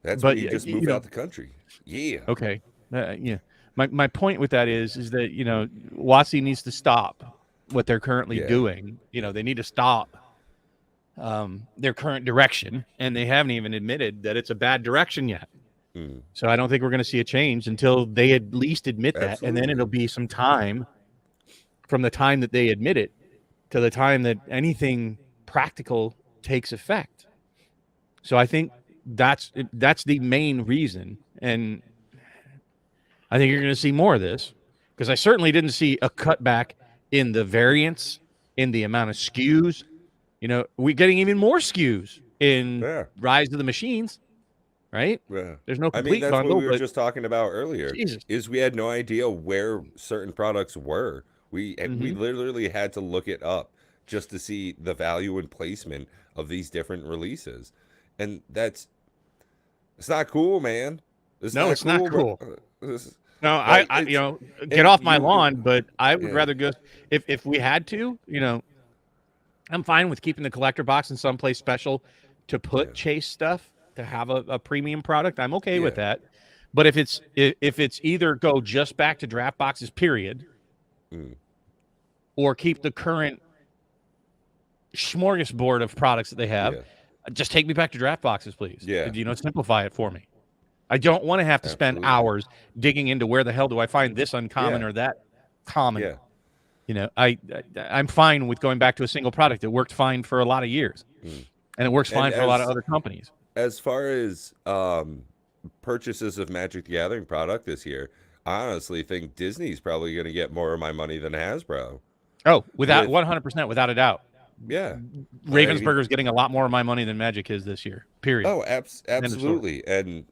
That's where you just move out the country. Yeah. Okay. Yeah. My point with that is that WotC needs to stop what they're currently doing. They need to stop their current direction, and they haven't even admitted that it's a bad direction yet. So I don't think we're going to see a change until they at least admit that, and then it'll be some time from the time that they admit it to the time that anything practical takes effect. So I think that's the main reason, and I think you're going to see more of this, because I certainly didn't see a cutback in the variance, in the amount of SKUs. We're getting even more SKUs in Rise of the Machines. Right? Yeah. There's no complete that's bundle. What we were just talking about earlier. Jesus. Is we had no idea where certain products were. We literally had to look it up just to see the value and placement of these different releases, and it's not cool, man. It's not cool. No, like, I get off my lawn, but I would rather go if we had to. I'm fine with keeping the collector box in someplace special to put Chase stuff, to have a premium product. I'm okay with that. But if it's either go just back to draft boxes, period, or keep the current smorgasbord of products that they have, just take me back to draft boxes, please. Yeah. Simplify it for me. I don't want to have to spend hours digging into where the hell do I find this uncommon or that common. Yeah. I'm fine with going back to a single product. It worked fine for a lot of years. And it works fine for a lot of other companies. As far as purchases of Magic the Gathering product this year, I honestly think Disney's probably going to get more of my money than Hasbro. Oh, 100%, without a doubt. Yeah. Ravensburger's getting a lot more of my money than Magic is this year, period. Oh, absolutely. And,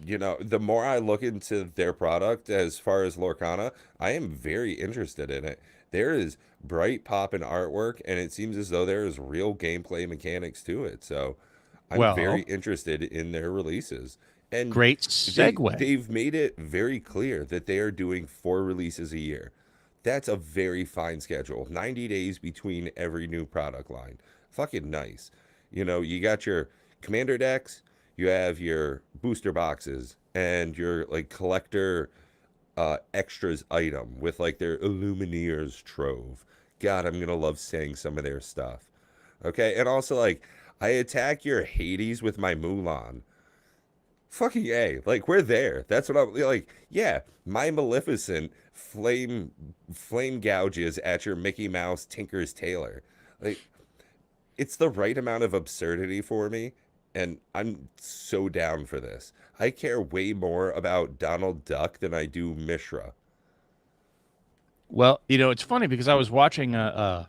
the more I look into their product as far as Lorcana, I am very interested in it. There is bright pop and artwork, and it seems as though there is real gameplay mechanics to it. So I'm very interested in their releases. And great segue. They've made it very clear that they are doing 4 releases a year. That's a very fine schedule. 90 days between every new product line. Fucking nice. You got your commander decks, you have your booster boxes, and your collector extras item with their Illumineers trove. God, I'm gonna love saying some of their stuff. Okay, and also I attack your Hades with my Mulan. Fucking A. We're there. That's what I'm like. Yeah, my Maleficent flame gouges at your Mickey Mouse Tinker's Tailor. It's the right amount of absurdity for me, and I'm so down for this. I care way more about Donald Duck than I do Mishra. Well, it's funny because I was watching a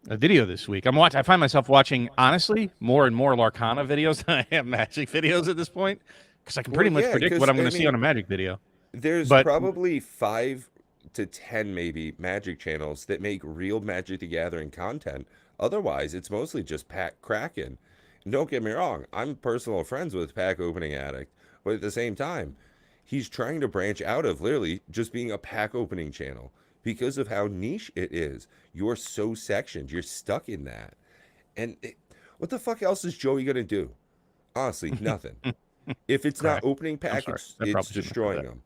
video this week. I find myself watching, honestly, more and more Lorcana videos than I have Magic videos at this point, because I can pretty much predict what I'm going to see on a Magic video. There's probably 5 to 10 maybe Magic channels that make real Magic the Gathering content. Otherwise, it's mostly just pack cracking. Don't get me wrong, I'm personal friends with Pack Opening Addict, but at the same time, he's trying to branch out of literally just being a pack opening channel because of how niche it is. You're so sectioned, you're stuck in that. And what the fuck else is Joey gonna do? Honestly, nothing. If it's not opening pack, it's destroying them.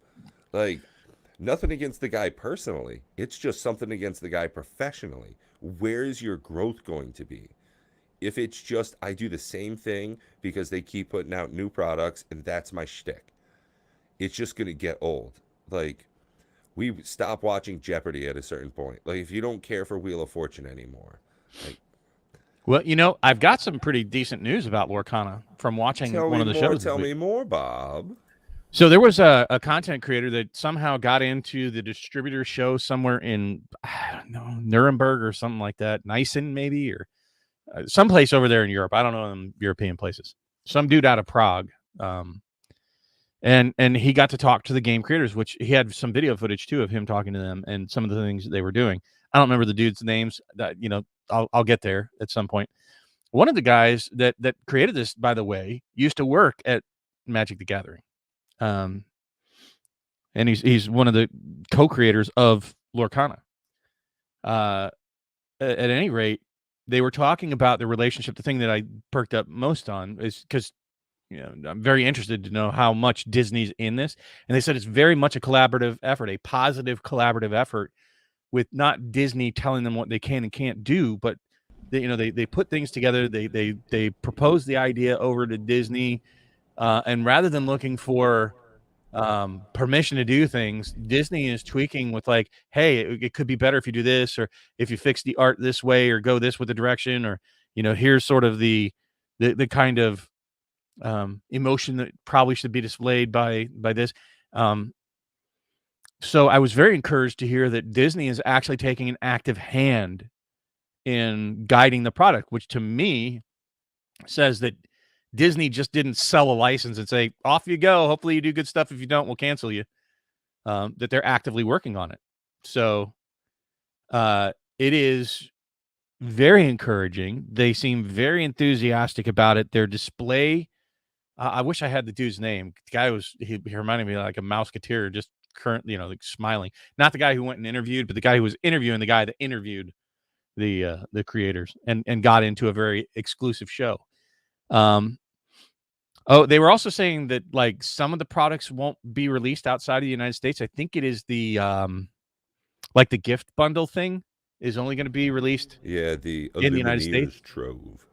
Nothing against the guy personally. It's just something against the guy professionally. Where's your growth going to be? If it's just I do the same thing because they keep putting out new products and that's my shtick, it's just gonna get old. Like we stop watching Jeopardy at a certain point. Like if you don't care for Wheel of Fortune anymore, like Well, I've got some pretty decent news about Lorcana from watching one of the shows this tell week. me more, Bob. So there was a content creator that somehow got into the distributor show somewhere in, I don't know, Nuremberg or something like that, Nissen maybe, or someplace over there in Europe. I don't know them European places. Some dude out of Prague, and he got to talk to the game creators, which he had some video footage too of him talking to them and some of the things that they were doing. I don't remember the dude's names. That I'll get there at some point. One of the guys that created this, by the way, used to work at Magic the Gathering. And he's one of the co-creators of Lorcana. At any rate, they were talking about the relationship. The thing that I perked up most on is because I'm very interested to know how much Disney's in this, and they said it's very much a collaborative effort, a positive collaborative effort, with not Disney telling them what they can and can't do, but they put things together. They propose the idea over to Disney, and rather than looking for permission to do things, Disney is tweaking with like, hey, it could be better if you do this, or if you fix the art this way, or go this with the direction, or here's sort of the kind of emotion that probably should be displayed by this. So I was very encouraged to hear that Disney is actually taking an active hand in guiding the product, which to me says that Disney just didn't sell a license and say, off you go. Hopefully you do good stuff. If you don't, we'll cancel you. That they're actively working on it. So it is very encouraging. They seem very enthusiastic about it. Their display, I wish I had the dude's name. The guy he reminded me of like a Mouseketeer, just currently, like smiling. Not the guy who went and interviewed, but the guy who was interviewing the guy that interviewed the creators and got into a very exclusive show. They were also saying that like some of the products won't be released outside of the United States. I think it is the like the gift bundle thing is only going to be released Yeah, the in the United States. Illumineers Trove.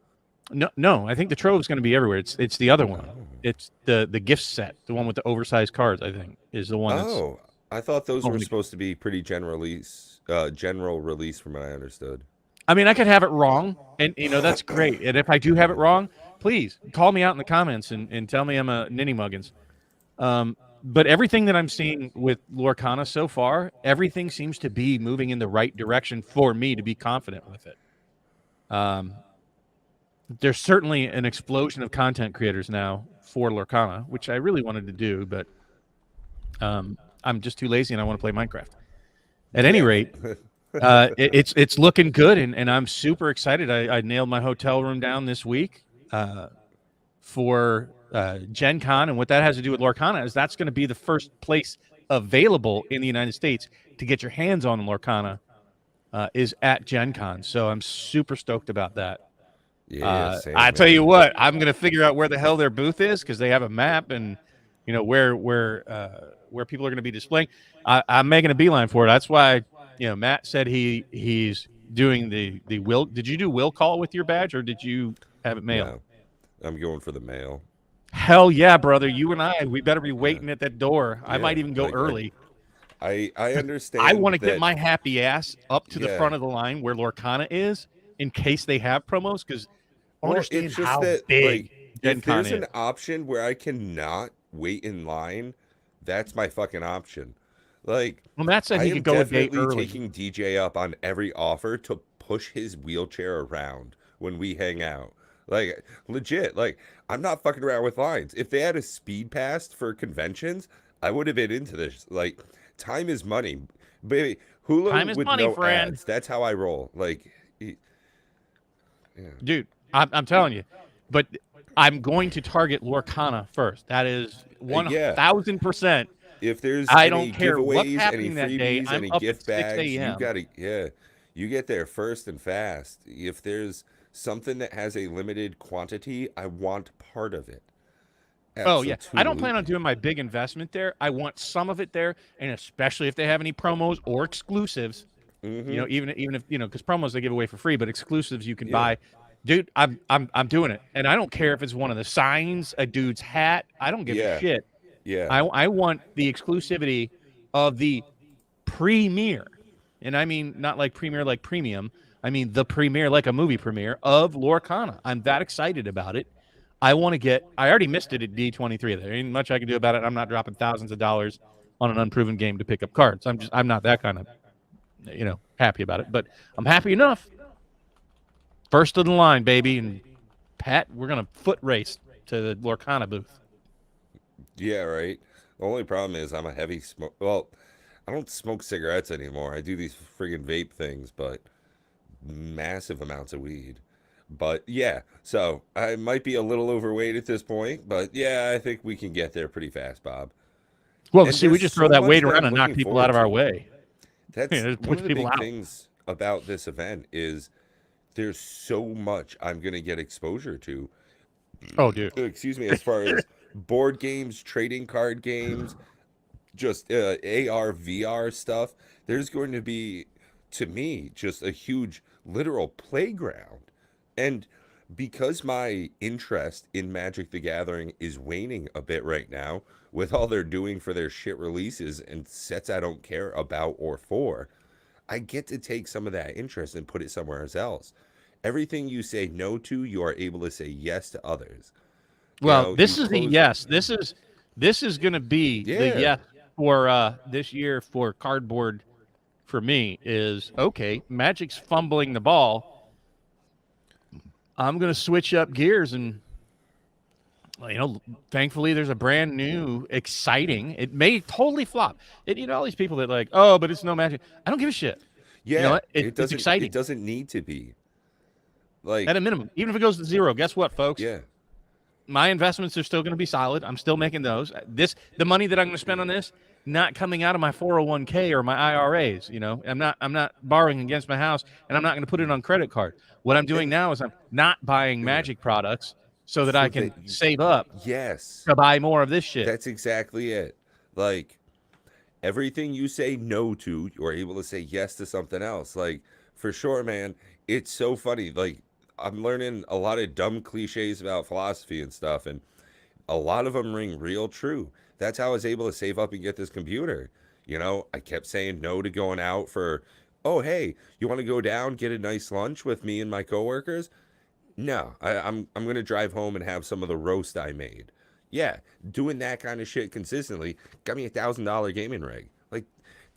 No, I think the Trove is going to be everywhere. It's the other one. Oh. It's the gift set, the one with the oversized cards. I think is the one that's. Oh, I thought those were only- supposed to be pretty general release from what I understood. I mean, I could have it wrong, and that's great. And if I do have it wrong, please call me out in the comments and tell me I'm a ninny muggins. But everything that I'm seeing with Lorcana so far, everything seems to be moving in the right direction for me to be confident with it. There's certainly an explosion of content creators now for Lorcana, which I really wanted to do, but I'm just too lazy and I want to play Minecraft. At any rate, it's looking good, and I'm super excited. I nailed my hotel room down this week for Gen Con, and what that has to do with Lorcana is that's going to be the first place available in the United States to get your hands on Lorcana is at Gen Con. So I'm super stoked about that. Yeah, same, I tell man. you what, I'm going to figure out where the hell their booth is because they have a map and where people are going to be displaying. I'm making a beeline for it. That's why Matt said he's doing the will. Did you do will call with your badge or did you have it mailed? No, I'm going for the mail. Hell yeah, brother! You and I, we better be waiting at that door. I might even go like, early. I understand. I want to that, get my happy ass up to the front of the line where Lorcana is, in case they have promos. Because understand it's just how that, big Gen if Con there's is. an option where I cannot wait in line, that's my fucking option. Like, Well, Matt said I he am could go a day definitely early. taking DJ up on every offer to push his wheelchair around when we hang out. Like, legit. Like, I'm not fucking around with lines. If they had a speed pass for conventions, I would have been into this. Like, time is money, baby. Hulu Time is with money, no friend. ads. That's how I roll. Like, Dude, I'm telling you. But I'm going to target Lorcana first. That is 1,000%. If there's I any don't care what's giveaways, any happening that day. freebies, I'm any up gift at 6 bags, a.m. you get there first and fast. If there's something that has a limited quantity, I want part of it. Oh yeah, I don't plan on Absolutely. doing my big investment there. I want some of it there, and especially if they have any promos or exclusives. Mm-hmm. Even if because promos they give away for free, but exclusives you can Yeah. buy. Dude, I'm doing it, and I don't care if it's one of the signs, a dude's hat. I don't give a Yeah. shit. Yeah. I want the exclusivity of the premiere, and I mean not like premiere like premium. I mean the premiere like a movie premiere of Lorcana. I'm that excited about it. I want to get. I already missed it at D23. There ain't much I can do about it. I'm not dropping thousands of dollars on an unproven game to pick up cards. I'm not that kind of happy about it. But I'm happy enough. First of the line, baby, and Pat, we're gonna foot race to the Lorcana booth. Yeah, right. The only problem is I'm a heavy smoke. Well, I don't smoke cigarettes anymore. I do these friggin' vape things, but massive amounts of weed. But yeah, so I might be a little overweight at this point, but yeah, I think we can get there pretty fast, Bob. Well, And see, we there's just throw so that much weight that around I'm and knock looking people out forward of our to. way. That's It one push of the people big out. things about this event is there's so much I'm going to get exposure to. Oh, dude. Excuse me, as far as board games, trading card games, just AR, VR stuff. There's going to be, to me, just a huge literal playground. And because my interest in Magic the Gathering is waning a bit right now, with all they're doing for their shit releases and sets I don't care about or for, I get to take some of that interest and put it somewhere else. Everything you say no to, you are able to say yes to others. You Well, know, you this is the close. yes. This is going to be the Yeah. yes for this year for cardboard for me is okay. Magic's fumbling the ball. I'm going to switch up gears and thankfully there's a brand new, exciting. It may totally flop. All these people that like, oh, but it's no Magic. I don't give a shit. You know Yeah, what? It's it exciting doesn't need to be. at Like, a minimum. Even if it goes to zero, guess what, folks? yeah. My investments are still going to be solid. I'm still making those. The money that I'm going to spend on this, not coming out of my 401k or my IRAs. I'm not borrowing against my house, and I'm not going to put it on credit card. What I'm doing And now is I'm not buying yeah, Magic products so that I so that can save up yes, to buy more of this shit. that's exactly it. Like everything you say no to, you're able to say yes to something else. Like for sure, man, it's so funny. Like I'm learning a lot of dumb cliches about philosophy and stuff, and a lot of them ring real true. That's how I was able to save up and get this computer. I kept saying no to going out for, oh, hey, you want to go down, get a nice lunch with me and my coworkers? No, I'm going to drive home and have some of the roast I made. Yeah, doing that kind of shit consistently got me $1,000 gaming rig. Like,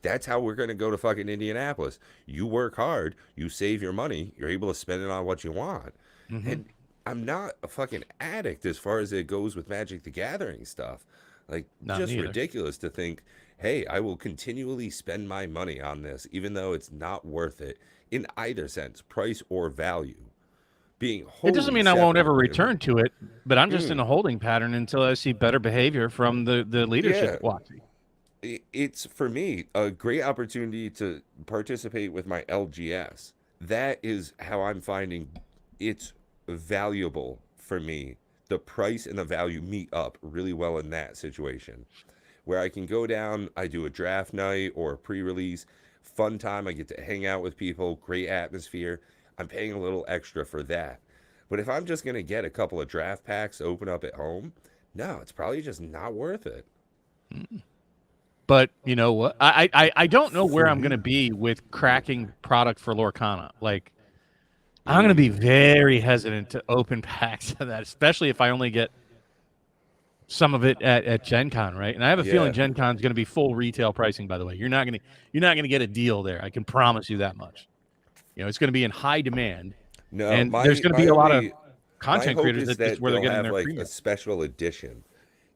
that's how we're going to go to fucking Indianapolis. You work hard, you save your money, you're able to spend it on what you want. Mm-hmm. And I'm not a fucking addict as far as it goes with Magic the Gathering stuff. Like, Not just me either. ridiculous to think, hey, I will continually spend my money on this, even though it's not worth it in either sense, price or value. Being It doesn't wholly mean I won't ever separate, you know? return to it, but I'm just in Mm, a holding pattern until I see better behavior from the leadership yeah, at WotC. it's for me a great opportunity to participate with my LGS. That is how I'm finding it's valuable for me. The price and the value meet up really well in that situation where I can go down, I do a draft night or a pre release, fun time. I get to hang out with people, great atmosphere. I'm paying a little extra for that. But if I'm just going to get a couple of draft packs to open up at home, no, it's probably just not worth it. But you know what? I don't know where For I'm going to me. be with cracking product for Lorcana. Like, I'm going to be Mm, very hesitant to open packs of that, especially if I only get some of it at Gen Con, right? And I have a feeling yeah. Gen Con is going to be full retail pricing, by the way. You're not going to get a deal there. I can promise you that much. It's going to be in high demand, No, and there's going to be my a lot of only my content hope creators is that just that where they're they'll getting have their like a premium. special edition.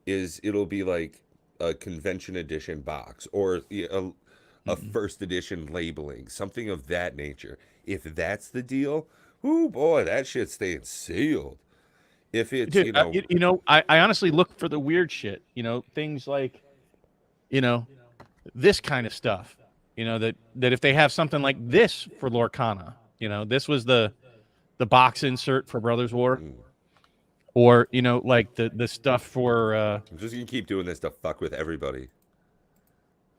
It'll be like a convention edition box or a Mm-mm. first edition labeling, something of that nature. If that's the deal, oh boy, that shit's staying sealed. If it's, Dude, I honestly look for the weird shit. Things like you know this kind of stuff. That if they have something like this for Lorcana, this was the box insert for Brothers War, mm, or like the stuff for I'm just gonna keep doing this to fuck with everybody.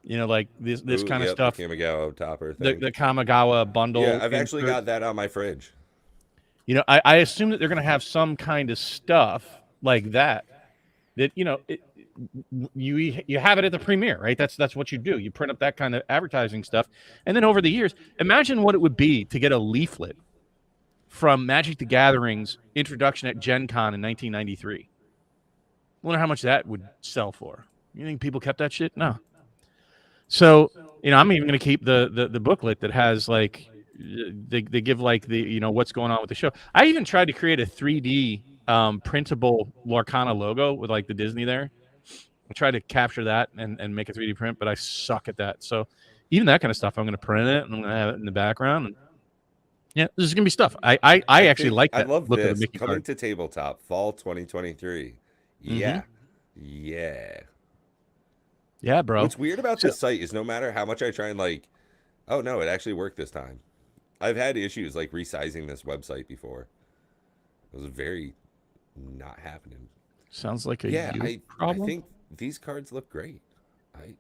like this Ooh, kind of yep, the stuff, Kamigawa topper the thing. the Kamigawa Yeah, bundle I've actually insert. got that on my fridge. I assume that they're going to have some kind of stuff like that. That you have it at the premiere, right? That's what you do. You print up that kind of advertising stuff, and then over the years, imagine what it would be to get a leaflet from Magic the Gathering's introduction at Gen Con in 1993. Wonder how much that would sell for. You think people kept that shit? No. So I'm even going to keep the booklet that has like they give like the what's going on with the show. I even tried to create a 3D printable Lorcana logo with like the Disney there. I tried to capture that and make a 3D print, but I suck at that. So even that kind of stuff, I'm going to print it and I'm going to have it in the background. And yeah, this is going to be stuff. I actually like I that love look of the this. Mickey Coming card. to tabletop, fall 2023. Mm-hmm. Yeah. Yeah. Yeah, bro. What's weird about So this site is no matter how much I try and like, oh no, it actually worked this time. I've had issues like resizing this website before. It was very not happening. sounds like a Yeah, you I problem. think these cards look great. I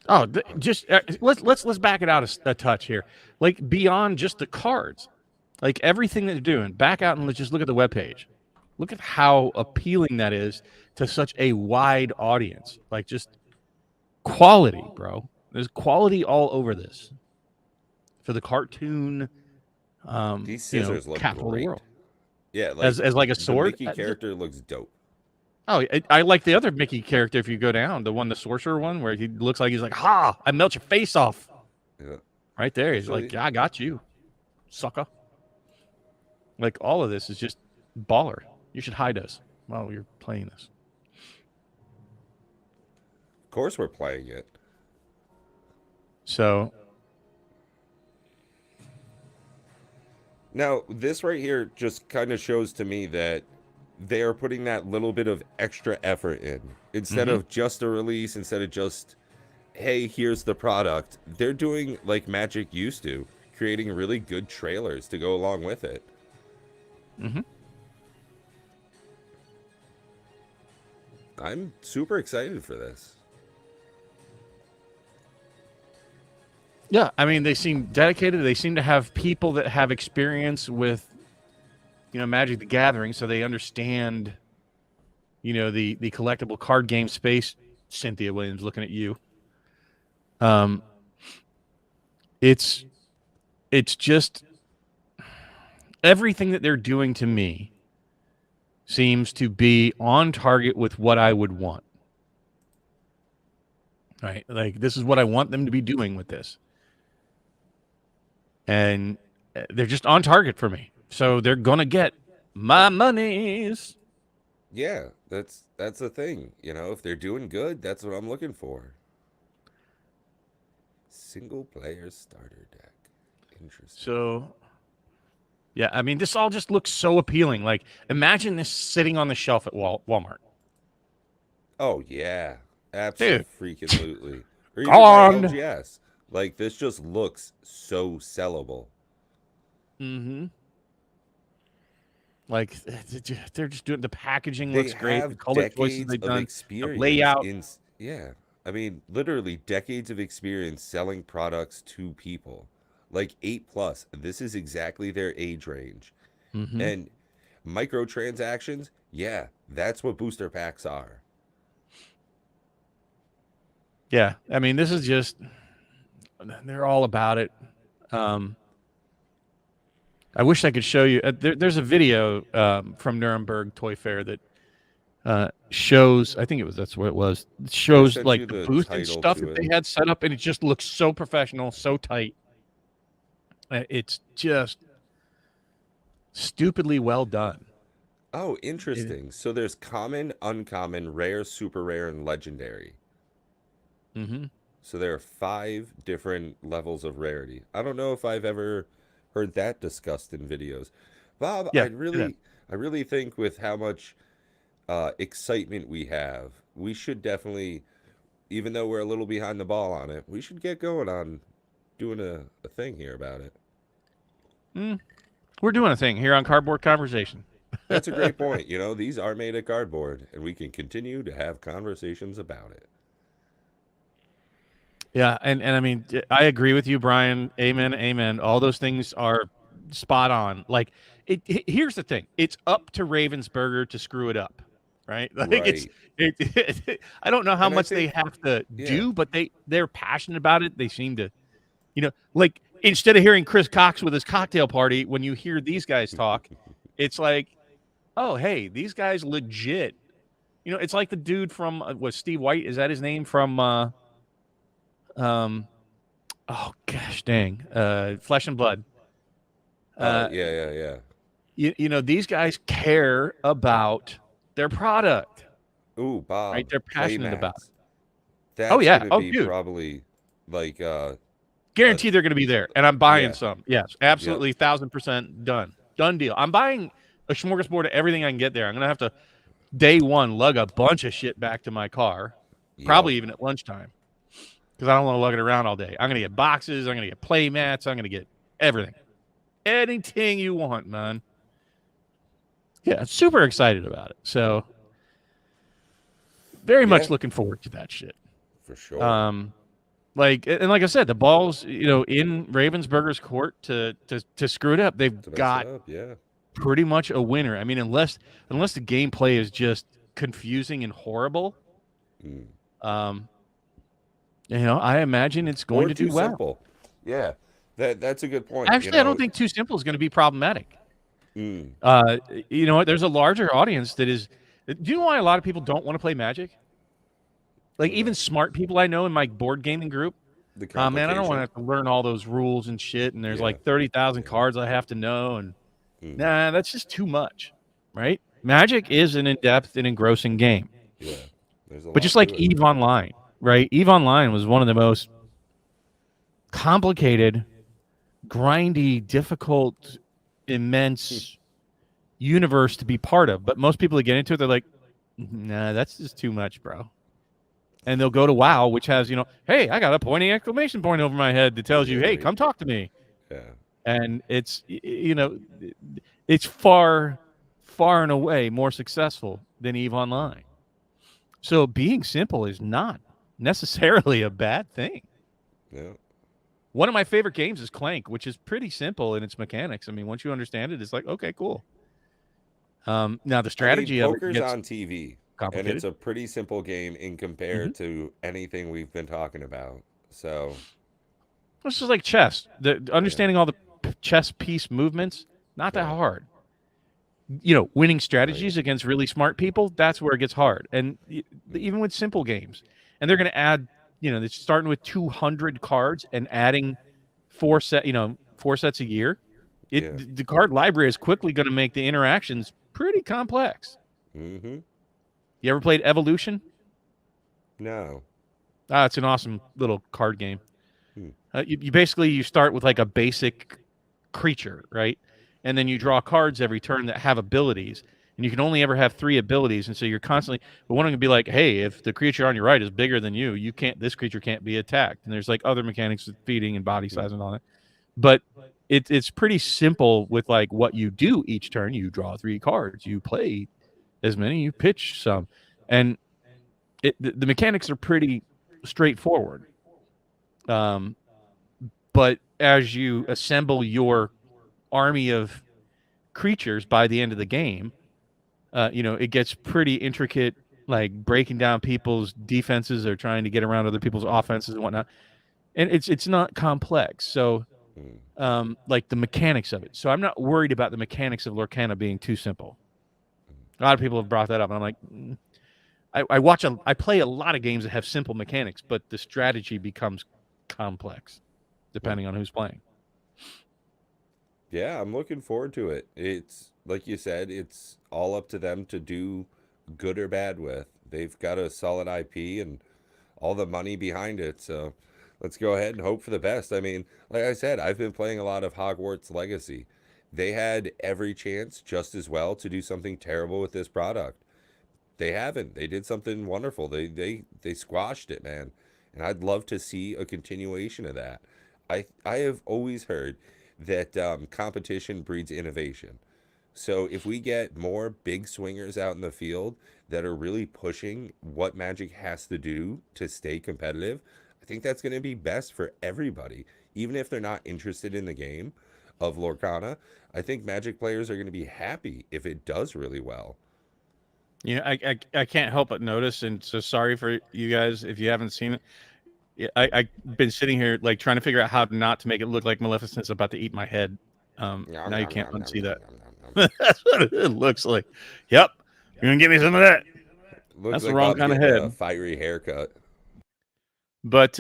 Oh, just let's back it out a touch here. Like beyond just the cards, like everything that they're doing. Back out and let's just look at the webpage. Look at how appealing that is to such a wide audience. Like just quality, bro. There's quality all over this for the cartoon, these scissors look capital of the great. world. Yeah, like As like a the sword. Mickey character looks dope. Oh, I like the other Mickey character. If you go down, the sorcerer one, where he looks like he's like, "Ha! I melt your face off." Yeah. Right there, he's like, Actually, "Yeah, I got you, sucker." Like all of this is just baller. You should hide us while you're playing this. of course we're playing it. So Now, this right here just kind of shows to me that they are putting that little bit of extra effort in. Instead of just a release, instead of just, hey, here's the product, they're doing like Magic used to, creating really good trailers to go along with it. mm-hmm. I'm super excited for this. Yeah, I mean, they seem dedicated. They seem to have people that have experience with, Magic the Gathering, so they understand, the collectible card game space. Cynthia Williams, looking at you. It's just everything that they're doing to me seems to be on target with what I would want. Right? Like this is what I want them to be doing with this. And they're just on target for me. So they're going to get my monies. Yeah, that's the thing. If they're doing good, that's what I'm looking for. Single player starter deck. Interesting. So, yeah, I mean, this all just looks so appealing. Like, imagine this sitting on the shelf at Walmart. Oh yeah, Dude. absolutely. Or even Gone. my LGS. Like this just looks so sellable. Mm-hmm. Like they're just doing the packaging They looks great. The have color choices decades they've of done, the experience layout. yeah. I mean, literally decades of experience selling products to people. Like 8+. This is exactly their age range. Mm-hmm. And microtransactions, yeah, that's what booster packs are. Yeah, I mean, this is just they're all about it. I wish I could show you. There's a video from Nuremberg Toy Fair that shows. I think that's what it was. It shows sent like you the the booth and title stuff to that it. they had set up, and it just looks so professional, so tight. It's just stupidly well done. Oh, interesting. So there's common, uncommon, rare, super rare, and legendary. Mm-hmm. So there are 5 different levels of rarity. I don't know if I've ever heard that discussed in videos. Bob, Yeah. I really think with how much excitement we have, we should definitely, even though we're a little behind the ball on it, we should get going on doing a thing here about it. We're doing a thing here on Cardboard Conversation. That's a great point. You know, these are made of cardboard, and we can continue to have conversations about it. Yeah, and I mean, I agree with you, Brian. Amen, amen. All those things are spot on. Like, here's the thing: it's up to Ravensburger to screw it up, right? Like, Right. I don't know how And I much they think, have to yeah. do, but they're passionate about it. They seem to, like instead of hearing Chris Cox with his cocktail party, when you hear these guys talk, it's like, oh, hey, these guys legit. It's like the dude from was Steve White? Is that his name from? Um, oh gosh, dang, Flesh and Blood. Oh, Uh, yeah, yeah, yeah. these guys care about their product, Ooh, right? Bob, They're play passionate about it. mats. Oh That's yeah. gonna Oh be dude, probably like uh guarantee they're going to be there, and I'm buying yeah. some. Yes, Yep. absolutely, 1,000% done deal. I'm buying a smorgasbord of everything I can get there. I'm going to have to day one lug a bunch of shit back to my car, Yep. probably even at lunchtime, because I don't want to lug it around all day. I'm going to get boxes. I'm going to get play mats. I'm going to get everything, anything you want, man. Yeah, super excited about it. So very Yeah, much looking forward to that shit. for sure. Um, like I said, the ball's in Ravensburger's court to screw it up. They've To mess it got up, yeah. pretty much a winner. I mean, unless the gameplay is just confusing and horrible, Mm. um, I imagine it's going Or to do too well. simple. Yeah. That's a good point. You Actually, I don't know. think too simple is going to be problematic. Mm. You know what? There's a larger audience that is. Do you know why a lot of people don't want to play Magic? Like even No. smart people I know in my board gaming group. The Man, I don't want to complication. have to learn all those rules and shit. And there's Yeah. like 30,000 Yeah. cards I have to know. And Mm. nah, that's just too much, right? Magic is an in-depth and engrossing game. Yeah. There's a But just lot like to it. Eve Online, right? Eve Online was one of the most complicated, grindy, difficult, immense universe to be part of. But most people that get into it, they're like, nah, that's just too much, bro. And they'll go to WoW, which has, hey, I got a pointing exclamation point over my head that tells you, Yeah, hey, right. come talk to me. Yeah. And it's far, far and away more successful than Eve Online. So being simple is not necessarily a bad thing. Yeah. One of my favorite games is Clank, which is pretty simple in its mechanics. I mean, once you understand it, it's like, okay, cool. Now the I mean, strategy of it poker's gets on TV, and it's complicated. a pretty simple game in Mm-hmm. compared to anything we've been talking about. So, It's just like chess. The yeah. understanding all the chess piece movements, not that Right. hard. Winning Right. strategies against really smart people, that's where it gets hard. And Mm. even with simple games, and they're going to add, it's starting with 200 cards and adding four sets a year. Yeah. The card library is quickly going to make the interactions pretty complex. Mm-hmm. You ever played Evolution? No. It's an awesome little card game. Hmm. You basically you start with like a basic creature, right? And then you draw cards every turn that have abilities. And you can only ever have 3 abilities. And so you're constantly, but one of them can be like, hey, if the creature on your right is bigger than you can't, this creature can't be attacked. And there's like other mechanics with feeding and body Hmm. size and all that. But it's pretty simple with like what you do each turn. You draw 3 cards, you play as many, you pitch some. And the mechanics are pretty straightforward. Um, but as you assemble your army of creatures by the end of the game, it gets pretty intricate, like breaking down people's defenses or trying to get around other people's offenses and whatnot. And it's not complex. So, Hmm. like the mechanics of it. So I'm not worried about the mechanics of Lorcana being too simple. A lot of people have brought that up, and I'm like, I play a lot of games that have simple mechanics, but the strategy becomes complex Hmm. depending on who's playing. Yeah, I'm looking forward to it. It's like you said, it's all up to them to do good or bad with. They've got a solid IP and all the money behind it. So let's go ahead and hope for the best. I mean, like I said, I've been playing a lot of Hogwarts Legacy. They had every chance just as well to do something terrible with this product. They haven't. They did something wonderful. They squashed it, man. And I'd love to see a continuation of that. I have always heard that competition breeds innovation. So if we get more big swingers out in the field that are really pushing what Magic has to do to stay competitive, I think that's going to be best for everybody. Even if they're not interested in the game of Lorcana, I think Magic players are going to be happy if it does really well. I can't help but notice, and so sorry for you guys if you haven't seen it. Yeah, I've been sitting here like trying to figure out how not to make it look like Maleficent's about to eat my head. Nom, Now you nom, can't nom, nom, unsee nom, that. nom, nom, nom. That's what it looks like. Yep, you're gonna give me some of that. Looks That's the like wrong Bob's kind of getting a head. fiery haircut. But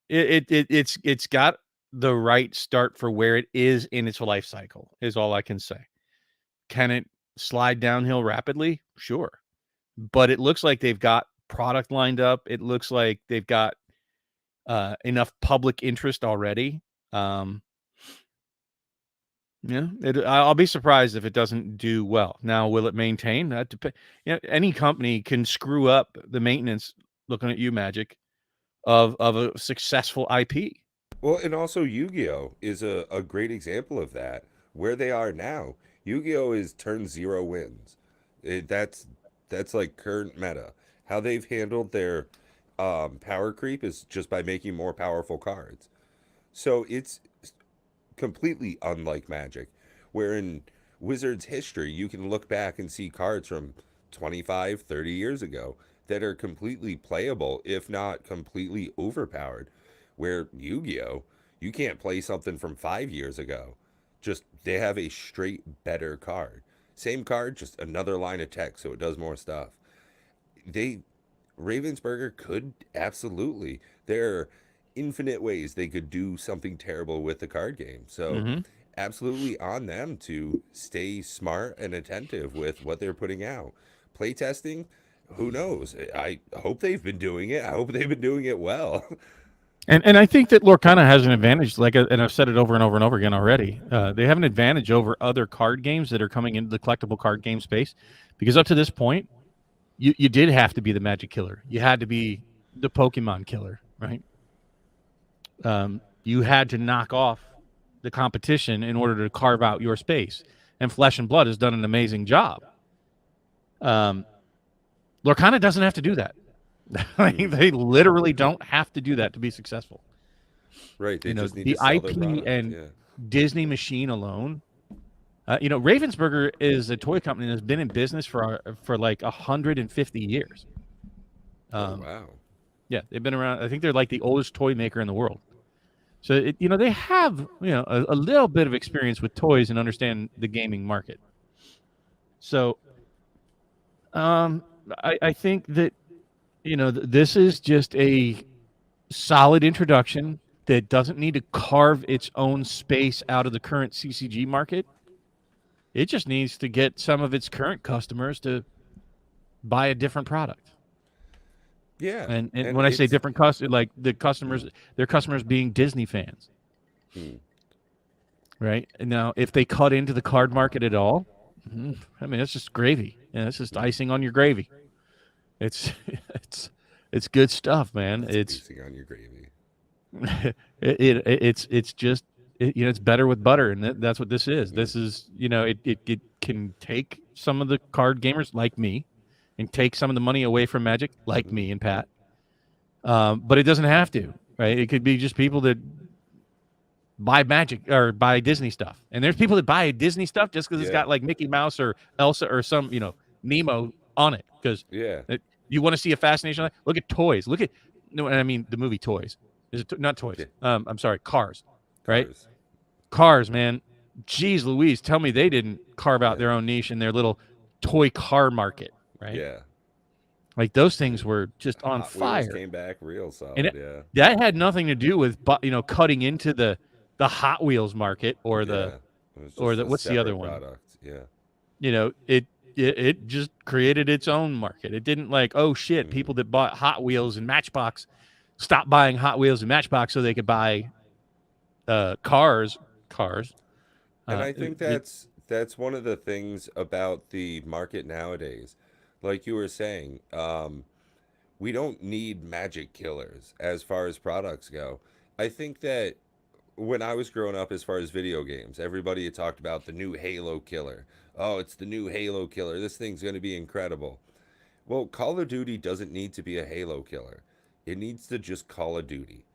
it's got the right start for where it is in its life cycle. Is all I can say. Can it slide downhill rapidly? Sure, but it looks like they've got product lined up. It looks like they've got enough public interest already. Um, I'll be surprised if it doesn't do well. Now, will it maintain? That depends. Any company can screw up the maintenance. Looking at you, Magic, of a successful IP. Well, and also Yu-Gi-Oh is a great example of that. Where they are now, Yu-Gi-Oh is turn zero wins. That's like current meta. How they've handled their power creep is just by making more powerful cards. So it's completely unlike Magic, where in Wizards history you can look back and see cards from 25, 30 years ago that are completely playable, if not completely overpowered. Where Yu-Gi-Oh, you can't play something from 5 years ago. Just they have a straight better card. Same card, just another line of text, so it does more stuff. They Ravensburger could absolutely. There are infinite ways they could do something terrible with the card game. So, Mm-hmm. absolutely on them to stay smart and attentive with what they're putting out. Playtesting, who knows? I hope they've been doing it. I hope they've been doing it well. And I think that Lorcana has an advantage, and I've said it over and over and over again already. They have an advantage over other card games that are coming into the collectible card game space, because up to this point, you did have to be the Magic killer. You had to be the Pokemon killer, right? You had to knock off the competition in order to carve out your space. And Flesh and Blood has done an amazing job. Um, Lorcana doesn't have to do that. They literally don't have to do that to be successful. Right, they just need to The sell their IP product. and Yeah. Disney machine alone. Ravensburger is a toy company that's been in business for like 150 years. Oh, Um, wow. yeah, they've been around. I think they're like the oldest toy maker in the world. So they have a little bit of experience with toys and understand the gaming market. So I think that this is just a solid introduction that doesn't need to carve its own space out of the current CCG market. It just needs to get some of its current customers to buy a different product. Yeah. And And when I say it's different customers, like the customers, their customers being Disney fans, hmm, right? And now, if they cut into the card market at all, I mean, it's just gravy. Yeah, it's just icing on your gravy. It's it's good stuff, man. it's It's icing on your gravy. it's just it's better with butter, and that's what this is. Mm, This is it can take some of the card gamers like me, and take some of the money away from Magic like mm, me and Pat. But it doesn't have to, right? It could be just people that buy Magic or buy Disney stuff, and there's people that buy Disney stuff just because it's yeah. got like Mickey Mouse or Elsa or some Nemo on it. Because Yeah. you want to see a fascination. Look at toys. Look at no, I mean the movie Toys. Is it not Yeah. toys? I'm sorry, Cars. Right? Cars. Cars, man. Jeez Louise, tell me they didn't carve out Yeah. their own niche in their little toy car market, right? Yeah. Like those things And were just on Hot Wheels fire. came back real And solid. Yeah. that had nothing to do with cutting into the Hot Wheels market or Yeah. It was just a what's the other separate one? product. Yeah. It just created its own market. It didn't like, oh shit, Hmm. people that bought Hot Wheels and Matchbox stopped buying Hot Wheels and Matchbox so they could buy cars. And Uh, I think it, that's one of the things about the market nowadays. Like you were saying, we don't need magic killers as far as products go. I think that when I was growing up, as far as video games, everybody had talked about the new Halo killer. Oh, it's the new Halo killer. This thing's going to be incredible. Well, Call of Duty doesn't need to be a Halo killer. It needs to just Call of Duty.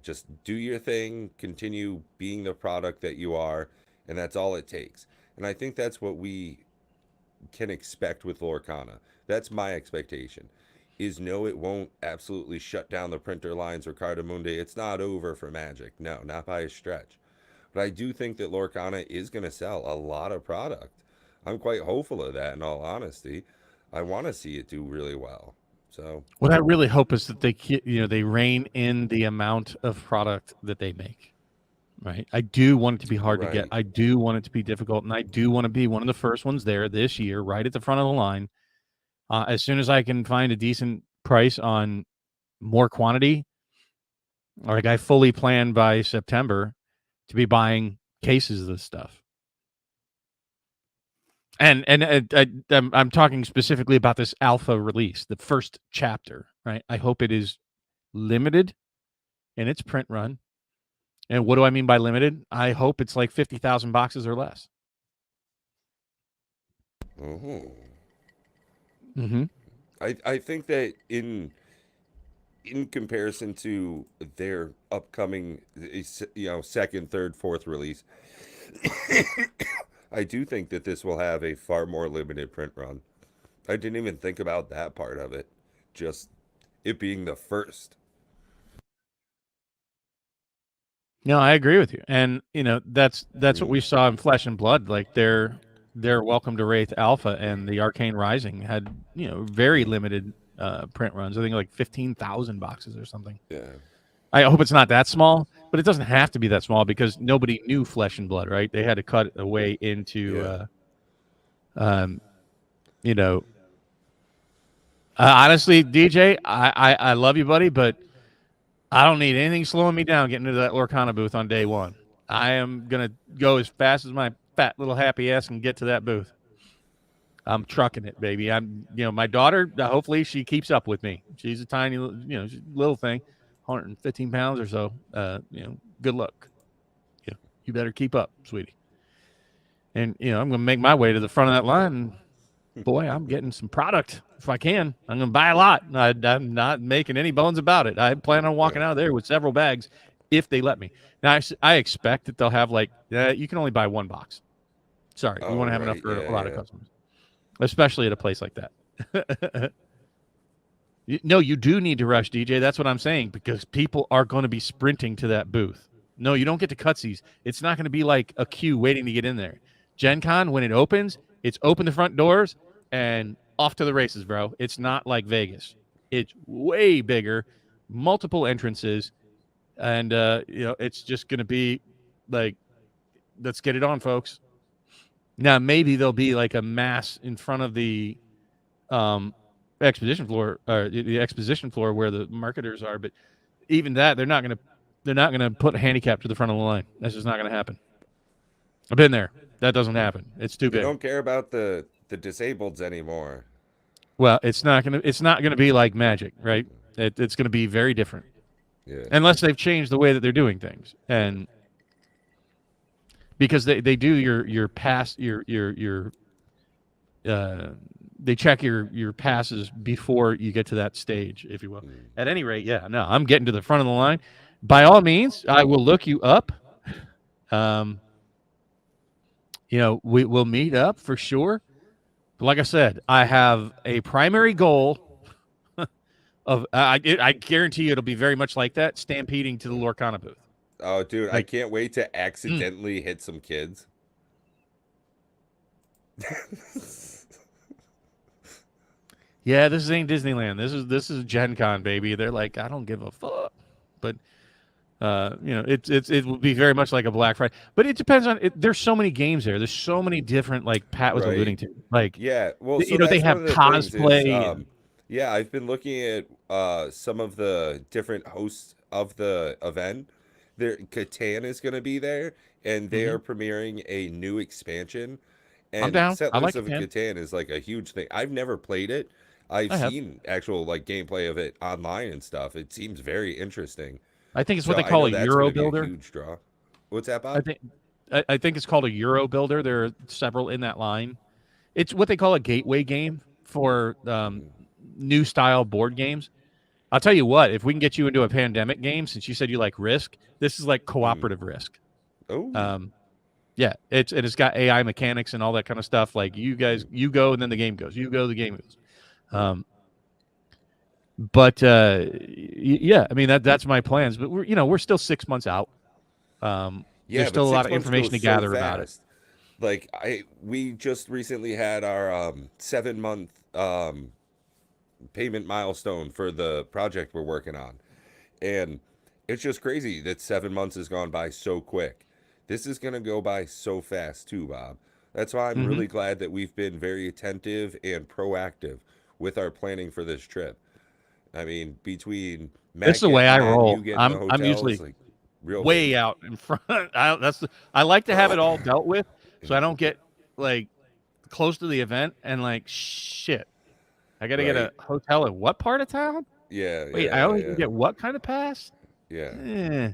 Just do your thing, continue being the product that you are, and that's all it takes. And I think that's what we can expect with Lorcana. That's my expectation. Is no, it won't absolutely shut down the printer lines, Ricardo Mundi. It's not over for Magic. No, not by a stretch. But I do think that Lorcana is going to sell a lot of product. I'm quite hopeful of that, in all honesty. I want to see it do really well. So what I really hope is that they rein in the amount of product that they make. Right. I do want it to be hard to get. right. I do want it to be difficult, and I do want to be one of the first ones there this year, right at the front of the line. As soon as I can find a decent price on more quantity, like I fully plan by September to be buying cases of this stuff. And I'm talking specifically about this alpha release, the first chapter, right? I hope it is limited in its print run. And what do I mean by limited? I hope it's like 50,000 boxes or less. Mm-hmm. Mm-hmm. I think that in comparison to their upcoming second, third, fourth release, I do think that this will have a far more limited print run. I didn't even think about that part of it. Just it being the first. No, I agree with you, and that's what we saw in Flesh and Blood. Like their Welcome to Wraith Alpha and the Arcane Rising had very limited print runs. I think like 15,000 boxes or something. Yeah. I hope it's not that small, but it doesn't have to be that small because nobody knew Flesh and Blood, right? They had to cut a way into, honestly, DJ, I love you, buddy, but I don't need anything slowing me down getting into that Lorcana booth on day one. I am going to go as fast as my fat little happy ass can get to that booth. I'm trucking it, baby. My daughter, hopefully she keeps up with me. She's a tiny, little thing, 115 pounds or so. Good luck. You better keep up, sweetie. And, I'm going to make my way to the front of that line. And boy, I'm getting some product if I can. I'm going to buy a lot. I'm not making any bones about it. I plan on walking out of there with several bags if they let me. Now, I expect that they'll have you can only buy one box. Sorry, we want to have enough for a lot of customers, especially at a place like that. No, you do need to rush, DJ. That's what I'm saying, because people are going to be sprinting to that booth. No, you don't get to cutsies. It's not going to be like a queue waiting to get in there. Gen Con, when it opens, it's open the front doors and off to the races, bro. It's not like Vegas. It's way bigger, multiple entrances, and it's just going to be like, let's get it on, folks. Now, maybe there'll be like a mass in front of the exposition floor, or the exposition floor where the marketers are, but even that, they're not going to put a handicap to the front of the line. That's just not going to happen. I've been there. That doesn't happen. It's too They big. don't care about the disableds anymore. Well, it's not gonna be like Magic, right? It's gonna be very different. Yeah. Unless they've changed the way that they're doing things, and because they do your pass they check your passes before you get to that stage, if you will. At any rate, I'm getting to the front of the line. By all means, I will look you up. We will meet up for sure. But like I said, I have a primary goal of I guarantee you it'll be very much like that, stampeding to the Lorcana booth. Oh, dude, I can't wait to accidentally hit some kids. Yeah, this ain't Disneyland. This is Gen Con, baby. They're like, I don't give a fuck. But it will be very much like a Black Friday. But it depends on it. There's so many games there. There's so many different, like Pat was alluding to. Like, well, so they have cosplay. I've been looking at some of the different hosts of the event. Catan is going to be there, and they are premiering a new expansion. And I'm down. Settlers I like of Catan. Catan is like a huge thing. I've never played it. I've seen actual like gameplay of it online and stuff. It seems very interesting. I think it's what they call a Euro builder. Huge draw. What's that, I Bob? think I think it's called a Euro Builder. There are several in that line. It's what they call a gateway game for new style board games. I'll tell you what, if we can get you into a pandemic game, since you said you like Risk, this is like Mm. cooperative Risk. Oh. Um, yeah, it's got AI mechanics and all that kind of stuff. Like you guys, Mm. you go and then the game goes. You go, the game goes. Mm. But yeah, I mean that's my plans. But we're still 6 months out. There's Yeah, but still a lot six of months information goes to so gather about it. fast. Like we just recently had our 7 month payment milestone for the project we're working on. And it's just crazy that 7 months has gone by so quick. This is going to go by so fast too, Bob. That's why I'm Hmm. really glad that we've been very attentive and proactive with our planning for this trip. I mean, between This is Matt the way getting I that, you roll. getting the I'm hotels, usually like real way busy. out in front. I like to have it all dealt with, so Yeah. I don't get like close to the event and like shit. I got to get Right? a hotel in what part of town? Yeah, Wait, yeah, I yeah, only can yeah. get what kind of pass? Yeah. Eh.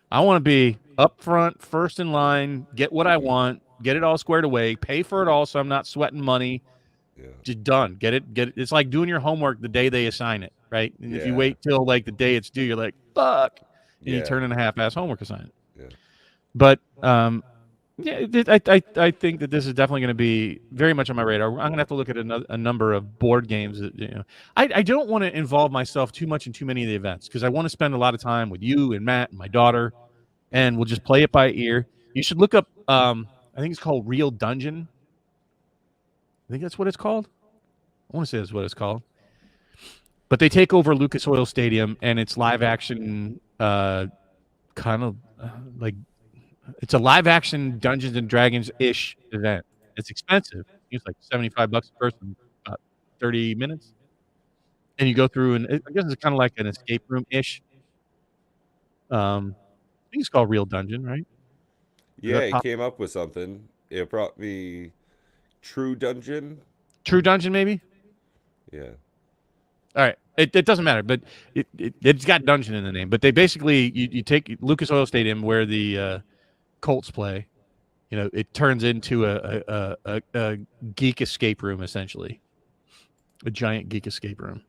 I want to be up front, first in line, get what I Mm, want, get it all squared away, pay for it all, so I'm not sweating money. yeah. Just done. Get it. Get it. It's like doing your homework the day they assign it, right? And if you Yeah. wait till like the day it's due, you're like, fuck, and you Yeah. turn in a half-ass homework assignment. Yeah. But yeah, I think that this is definitely going to be very much on my radar. I'm going to have to look at a number of board games. That. I don't want to involve myself too much in too many of the events because I want to spend a lot of time with you and Matt and my daughter, Mm. and we'll just play it by ear. You should look up. I think it's called Real Dungeon. I think that's what it's called. I want to say that's what it's called. But they take over Lucas Oil Stadium, and it's live action, kind of like it's a live action Dungeons and Dragons ish event. It's expensive. It's like $75 a person, about 30 minutes, and you go through, and I guess it's kind of like an escape room ish. I think it's called Real Dungeon, right? Does Yeah, that he pop? came up with something. It brought me True Dungeon. True Dungeon, maybe. Yeah. All right, it doesn't matter, but it's got dungeon in the name. But they basically you take Lucas Oil Stadium where the Colts play. It turns into a geek escape room essentially, a giant geek escape room.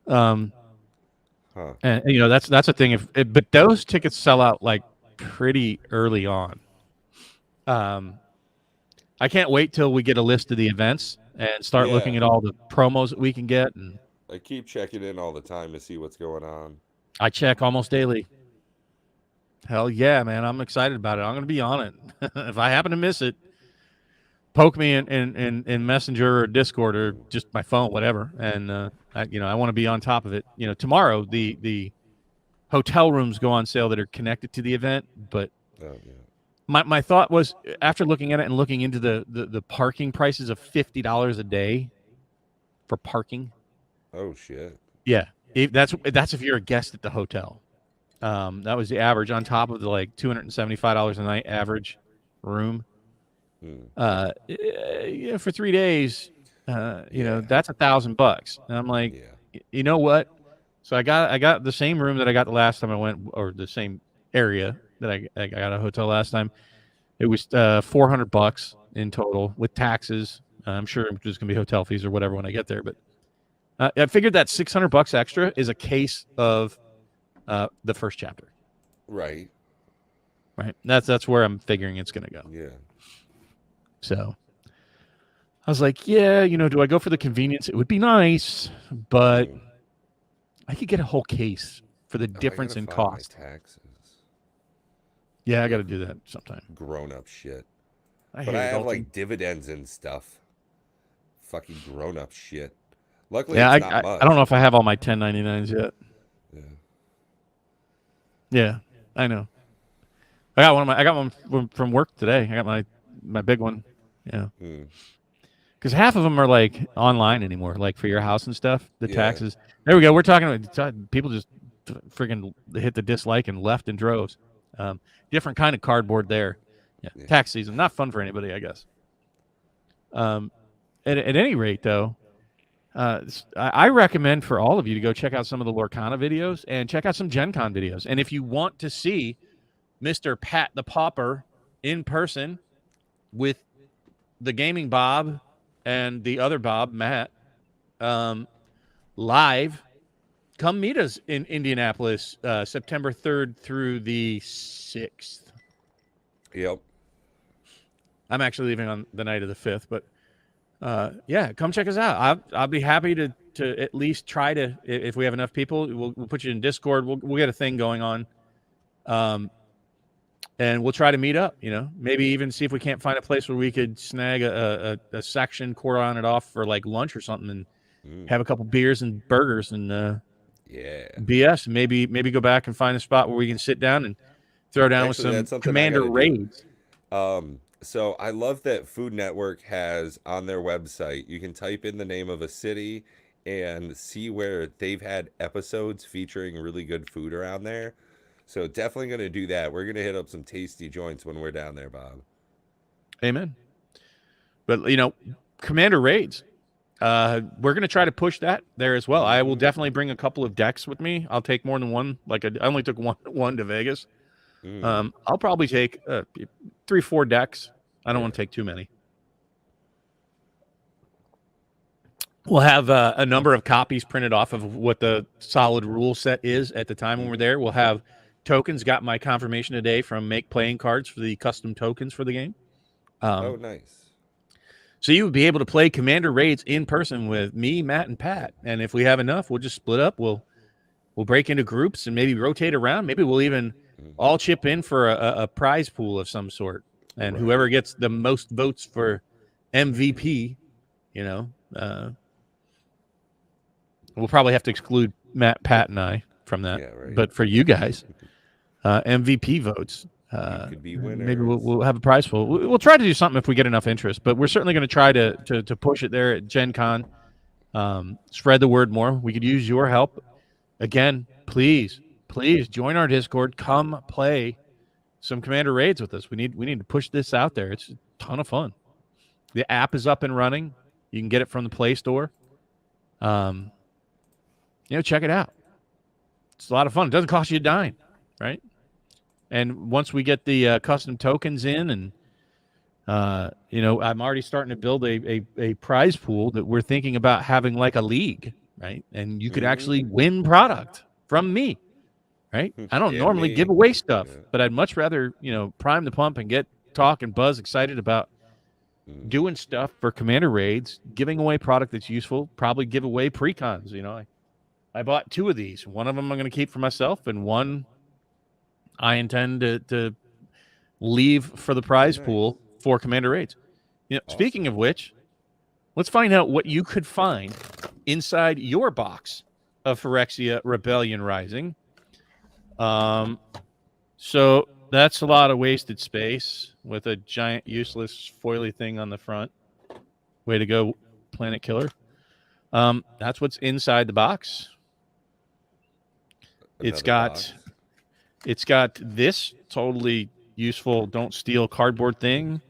Um, Huh. and that's a thing. But those tickets sell out like pretty early on. Um, I can't wait till we get a list of the events and start looking Yeah. at all the promos that we can get. And I keep checking in all the time to see what's going on. I check almost daily. Hell yeah, man! I'm excited about it. I'm going to be on it. If I happen to miss it, poke me in Messenger or Discord or Mm. just my phone, whatever. And I want to be on top of it. Tomorrow the hotel rooms go on sale that are connected to the event. But Oh yeah. my thought was after looking at it and looking into the parking prices of $50 a day for parking. Oh shit. Yeah, that's if you're a guest at the hotel. That was the average on top of the like $275 a night average room. Mm. Yeah, for 3 days, Yeah. that's $1,000. And I'm like, Yeah. you know what? So I got the same room that I got the last time I went, or the same area that I got a hotel last time. It was $400 in total with taxes. I'm sure there's gonna be hotel fees or whatever when I get there, but I figured that $600 extra is a case of the first chapter. Right. Right. That's where I'm figuring it's gonna go. Yeah. So I was like, yeah, do I go for the convenience? It would be nice, but Mm. I could get a whole case for the Oh, I difference gotta in file my cost. taxes. Yeah, I got Ugh, to do that sometime. grown up shit. I But I hate have adulting. like dividends and stuff. Fucking grown up shit. Luckily, Yeah, it's I, not I don't know much. if I have all my 1099s yet. Yeah. Yeah, I know. I got one from work today. I got my big one. Yeah, Mm. because half of them are like online anymore, like for your house and stuff. The Yeah. taxes. There we go. We're talking about people just freaking hit the dislike and left in droves. Different kind of cardboard there. Yeah, Yeah. tax season, not fun for anybody, I guess. Um, at any rate, though, I recommend for all of you to go check out some of the Lorcana videos and check out some Gen Con videos. And if you want to see Mr. Pat the Pauper in person with the gaming Bob and the other Bob, Matt, live. Come meet us in Indianapolis, September 3rd through the 6th. Yep. I'm actually leaving on the night of the 5th, but yeah, come check us out. I'll be happy to at least try to, if we have enough people, we'll put you in Discord. We'll get a thing going on. And we'll try to meet up, maybe even see if we can't find a place where we could snag a section, quarter on it off for like lunch or something, and have a couple beers and burgers and BS. Maybe go back and find a spot where we can sit down and throw down with some Commander raids. So I love that Food Network has on their website, you can type in the name of a city and see where they've had episodes featuring really good food around there. So definitely going to do that. We're going to hit up some tasty joints when we're down there, Bob. Amen. But, Commander raids, we're going to try to push that there as well. I will definitely bring a couple of decks with me. I'll take more than one. I only took one to Vegas. I'll probably take 3-4 decks. I don't want to take too many. We'll have a number of copies printed off of what the solid rule set is at the time when we're there. We'll have tokens. Got my confirmation today from Make Playing Cards for the custom tokens for the game. Nice. So you would be able to play Commander raids in person with me, Matt, and Pat. And if we have enough, we'll just split up. We'll break into groups and maybe rotate around. Maybe we'll even all chip in for a prize pool of some sort. And whoever gets the most votes for MVP, we'll probably have to exclude Matt, Pat, and I from that. Yeah, right. But for you guys, MVP votes. Could be winners. Maybe we'll have a prize pool. We'll try to do something if we get enough interest. But we're certainly going to try to push it there at Gen Con. Spread the word more. We could use your help. Again, please join our Discord. Come play some Commander raids with us. We need to push this out there. It's a ton of fun. The app is up and running. You can get it from the Play Store. Check it out. It's a lot of fun. It doesn't cost you a dime, right? And once we get the custom tokens in, and I'm already starting to build a prize pool that we're thinking about having like a league, right? And you could actually win product from me, right? I don't normally give away stuff, but I'd much rather prime the pump and get talk and buzz excited about doing stuff for Commander raids, giving away product that's useful. Probably give away precons. I bought 2 of these. One of them I'm going to keep for myself, and one I intend to leave for the prize pool for Commander raids. Awesome. Speaking of which, let's find out what you could find inside your box of Phyrexia Rebellion Rising. So that's a lot of wasted space with a giant useless foily thing on the front. Way to go, Planet Killer. That's what's inside the box. It's got this totally useful don't steal cardboard thing.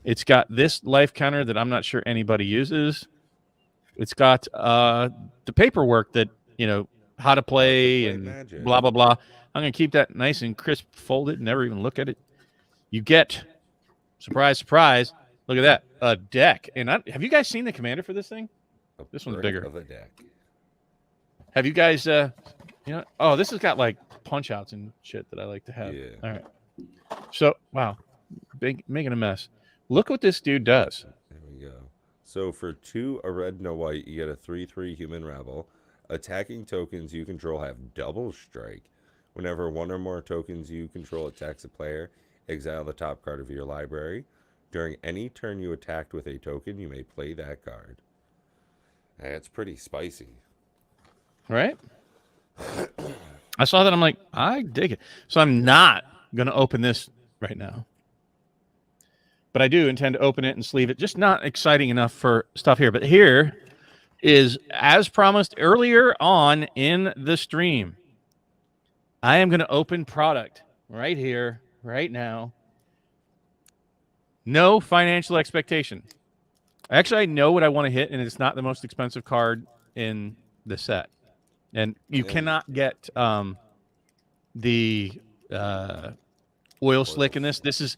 It's got this life counter that I'm not sure anybody uses. It's got the paperwork that, how to play and magic. Blah, blah, blah. I'm going to keep that nice and crisp, folded, and never even look at it. You get, surprise, surprise, look at that, a deck. And have you guys seen the commander for this thing? This one's bigger. Of a deck. Have you guys, this has got like punch outs and shit that I like to have. Yeah. All right. So, wow, making a mess. Look what this dude does. There we go. So for 2, a red and a white, you get a 3/3 human rebel. Attacking tokens you control have double strike. Whenever one or more tokens you control attacks a player, exile the top card of your library. During any turn you attacked with a token, you may play that card. That's pretty spicy. Right? I saw that. I'm like, I dig it. So I'm not going to open this right now. But I do intend to open it and sleeve it. Just not exciting enough for stuff here. But here is, as promised earlier on in the stream, I am going to open product right here, right now. No financial expectation. Actually, I know what I want to hit, and it's not the most expensive card in the set. And you cannot get the oil slick in this. This is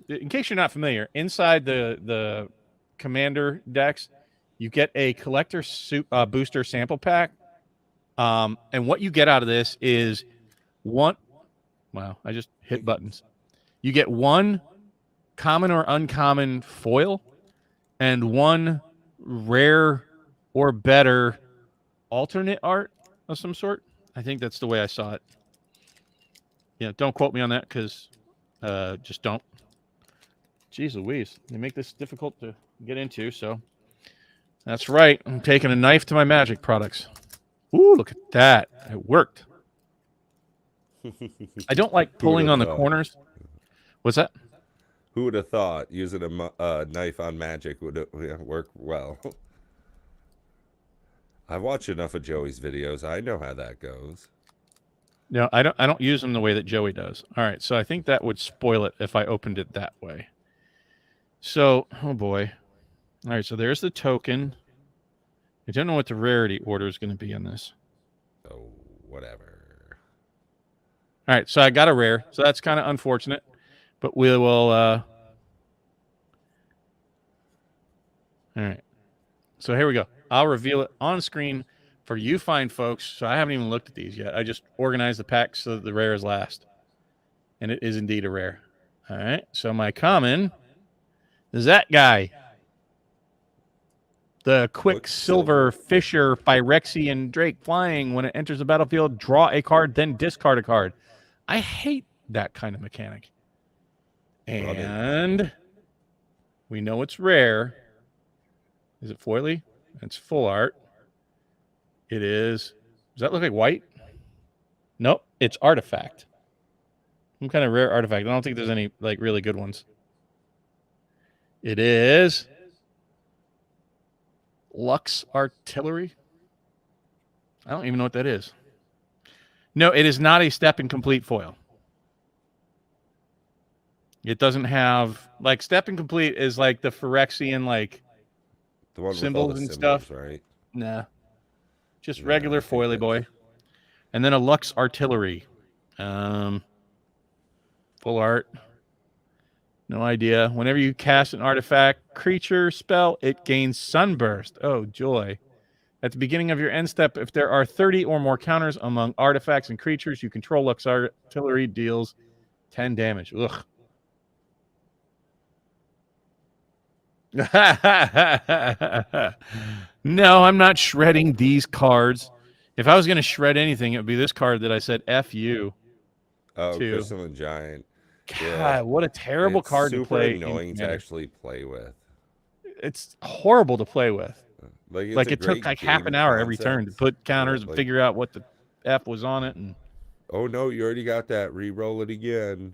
in case you're not familiar. Inside the commander decks, you get a collector booster sample pack, and what you get out of this is one. Wow, I just hit buttons. You get one common or uncommon foil and one rare or better alternate art of some sort. I think that's the way I saw it. Yeah, don't quote me on that because just don't. Jeez Louise, they make this difficult to get into, so that's right. I'm taking a knife to my magic products. Ooh, look at that. It worked. I don't like pulling on the corners. What's that? Who would have thought using a knife on magic would work well? I've watched enough of Joey's videos. I know how that goes. No, I don't use them the way that Joey does. All right, so I think that would spoil it if I opened it that way. So, oh boy. All right, so there's the token. I don't know what the rarity order is going to be on this. Oh, whatever. All right, so I got a rare, so that's kind of unfortunate, but we will. All right, so here we go. I'll reveal it on screen for you fine folks. So I haven't even looked at these yet. I just organized the pack so that the rare is last, and it is indeed a rare. All right, so my common is that guy. The Quicksilver Fisher Phyrexian Drake flying. When it enters the battlefield, draw a card, then discard a card. I hate that kind of mechanic. And we know it's rare. Is it foily? It's full art. It is. Does that look like white? Nope. It's artifact. Some kind of rare artifact. I don't think there's any like really good ones. It is Lux Artillery. I don't even know what that is. No, it is not a step and complete foil. It doesn't have like step and complete is like the Phyrexian like the one symbols with all the and symbols, stuff. right? Nah, just regular foily boy. And then a Lux Artillery, full art. No idea. Whenever you cast an artifact, creature, spell, it gains Sunburst. Oh joy! At the beginning of your end step, if there are 30 or more counters among artifacts and creatures you control, Lux Artillery deals 10 damage. Ugh. No, I'm not shredding these cards. If I was going to shred anything, it would be this card that I said F you. Oh, to. Crystalline Giant. God, Yeah. what a terrible card to play. Super annoying to actually play with. It's horrible to play with. Like it took like half an hour every turn to put counters and figure out what the F was on it. And oh no, you already got that. Re-roll it again.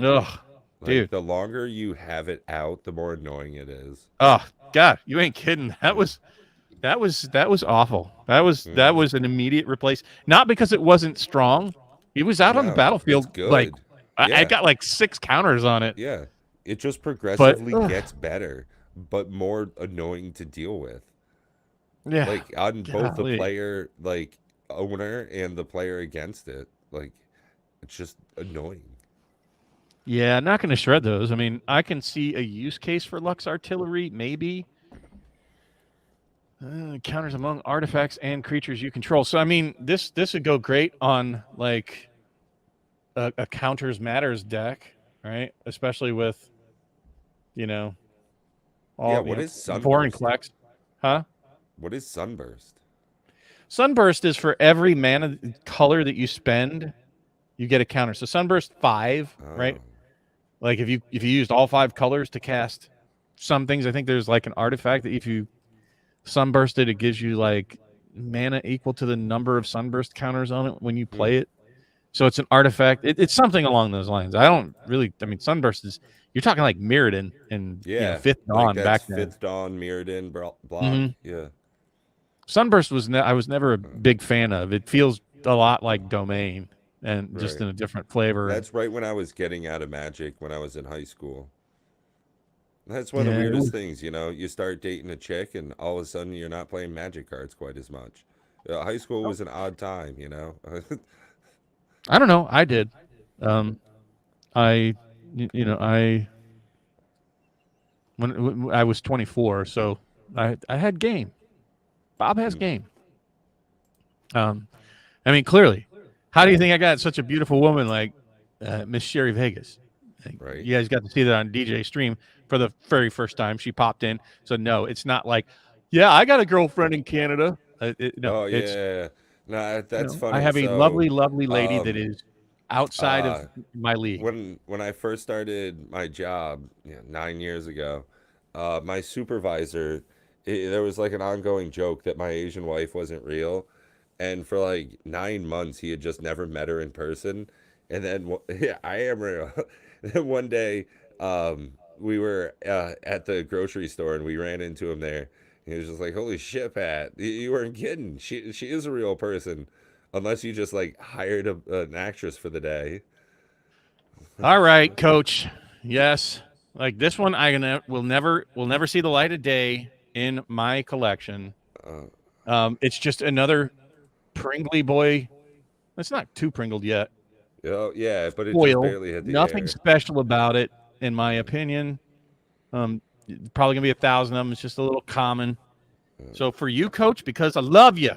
Ugh, dude. The longer you have it out, the more annoying it is. Oh God, you ain't kidding. That was awful. That was an immediate replace. Not because it wasn't strong. He was out on the battlefield. Like I got like 6 counters on it. Yeah, it just progressively gets better, but more annoying to deal with. Yeah, like on both the player owner and the player against it. Like it's just annoying. Yeah, not going to shred those. I mean, I can see a use case for Lux Artillery, maybe. Counters among artifacts and creatures you control. So, I mean, this would go great on, like, a Counters Matters deck, right? Especially with, all what is Sunburst? Foreign collects. Huh? What is Sunburst? Sunburst is for every mana color that you spend, you get a counter. So Sunburst 5, right? Like if you used all 5 colors to cast some things, I think there's like an artifact that if you sunbursted, it gives you like mana equal to the number of sunburst counters on it when you play it. So it's an artifact. It's something along those lines. Sunburst is, you're talking like Mirrodin and Fifth Dawn back then. Fifth Dawn, Mirrodin, block. Yeah. Sunburst I was never a big fan of. It feels a lot like Domain. And just in a different flavor. That's right when I was getting out of Magic when I was in high school. That's one of the weirdest things, You start dating a chick and all of a sudden you're not playing Magic cards quite as much. High school was an odd time, I don't know. I did. I, you know, when I was 24, so I had game. Bob has Hmm. game. Um, I mean, clearly, how do you think I got such a beautiful woman like Miss Sherry Vegas? Like, Right? you guys got to see that on DJ Stream for the very first time. She popped in, so no, it's not like, yeah, I got a girlfriend in Canada. No, Oh it's yeah. No, that's I funny. have a So, lovely, lovely lady that um, is outside of uh, my league. when I first started my job, 9 years ago, my supervisor, there was like an ongoing joke that my Asian wife wasn't real, and for like 9 months he had just never met her in person, and then yeah, I am real. Then one day, we were at the grocery store and we ran into him there. He was just like, "Holy shit, Pat! You weren't kidding. She is a real person, unless you just like hired an actress for the day." All right, Coach. Yes, like this one, will never see the light of day in my collection. Uh, It's just another Pringly boy. It's not too pringled yet. oh yeah, but it just Foil. barely hit the Nothing air. special about it, in my opinion. Um, Probably gonna be 1,000 of them. It's just a little common. So for you, Coach, because I love you,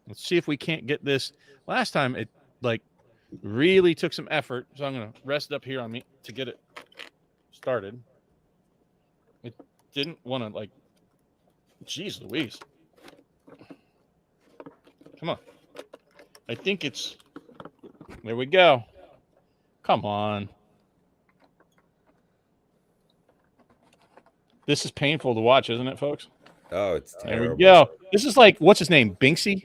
let's see if we can't get this. Last time it like really took some effort, so I'm gonna rest it up here on me to get it started. It didn't want to like. Jeez Louise, come on. I think it's. There we go. Come on. This is painful to watch, isn't it, folks? Oh, it's There we terrible. go. This is like, what's his name? Banksy?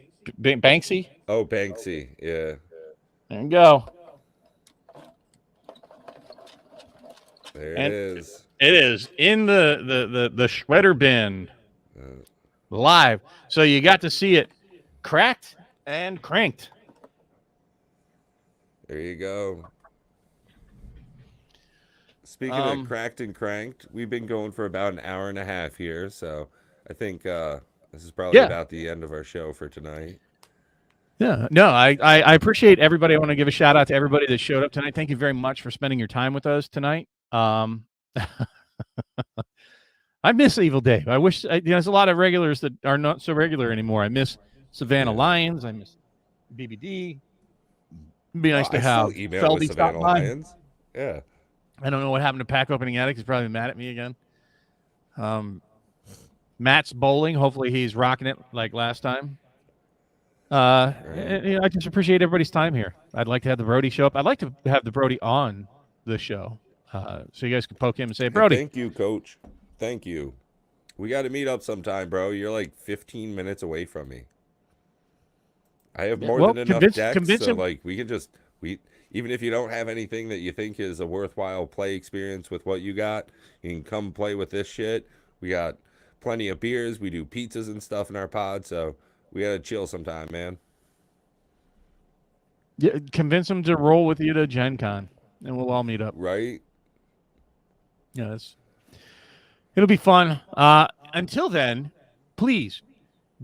Oh, Banksy. Yeah, There we go. there it And is. it is in the shredder bin Uh, live. So you got to see it cracked and cranked. there you go. Speaking of Um, cracked and cranked, we've been going for about an hour and a half here, so I think this is probably yeah. about the end of our show for tonight. Yeah. No, I appreciate everybody. I want to give a shout out to everybody that showed up tonight. Thank you very much for spending your time with us tonight. I miss Evil Dave. I wish there's a lot of regulars that are not so regular anymore. I miss Savannah Yeah. Lions. I miss BBD. It'd be nice to I still have email with Feldy stop Savannah by. Lions. Yeah. I don't know what happened to Pack Opening Addict. He's probably mad at me again. Matt's bowling. Hopefully he's rocking it like last time. Right. I just appreciate everybody's time here. I'd like to have the Brody show up. I'd like to have the Brody on the show, so you guys can poke him and say, And Brody. thank you, Coach. Thank you. We got to meet up sometime, bro. You're like 15 minutes away from me. I have more Well, than enough decks, convince so him. like we can just we even if you don't have anything that you think is a worthwhile play experience with what you got, you can come play with this shit. We got plenty of beers. We do pizzas and stuff in our pod, so we gotta chill sometime, man. Yeah, convince him to roll with you to Gen Con, and we'll all meet up. Right? Yeah, it'll be fun. Until then, please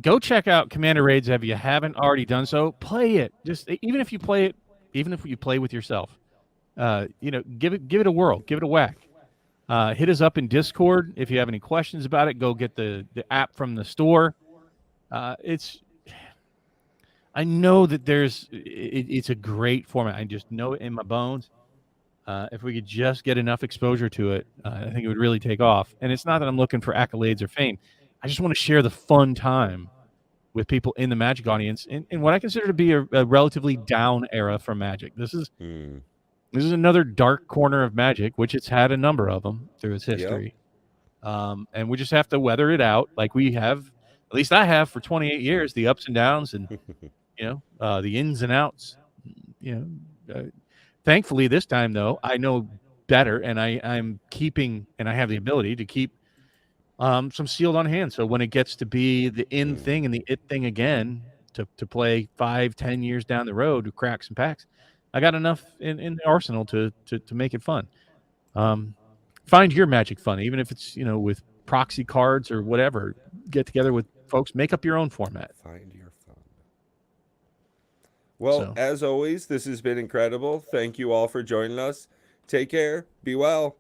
go check out Commander Raids if you haven't already done so. Play it. Just even if you play it, even if you play with yourself, give it a whirl, give it a whack. Hit us up in Discord if you have any questions about it. Go get the app from the store. I know that it's a great format. I just know it in my bones. If we could just get enough exposure to it, I think it would really take off. And it's not that I'm looking for accolades or fame. I just want to share the fun time with people in the Magic audience in what I consider to be a relatively down era for Magic. This is Hmm. another dark corner of Magic, which it's had a number of them through its Yep. history. And we just have to weather it out like we have, at least I have for 28 years, the ups and downs and, the ins and outs. Thankfully this time, though, I know better, and I'm keeping, and I have the ability to keep some sealed on hand. So when it gets to be the in thing and the it thing again to play 5-10 years down the road to crack some packs, I got enough in the arsenal to make it fun. Find your Magic fun, even if it's with proxy cards or whatever. Get together with folks, make up your own format. Find your fun. Well, So as always, this has been incredible. Thank you all for joining us. Take care. Be well.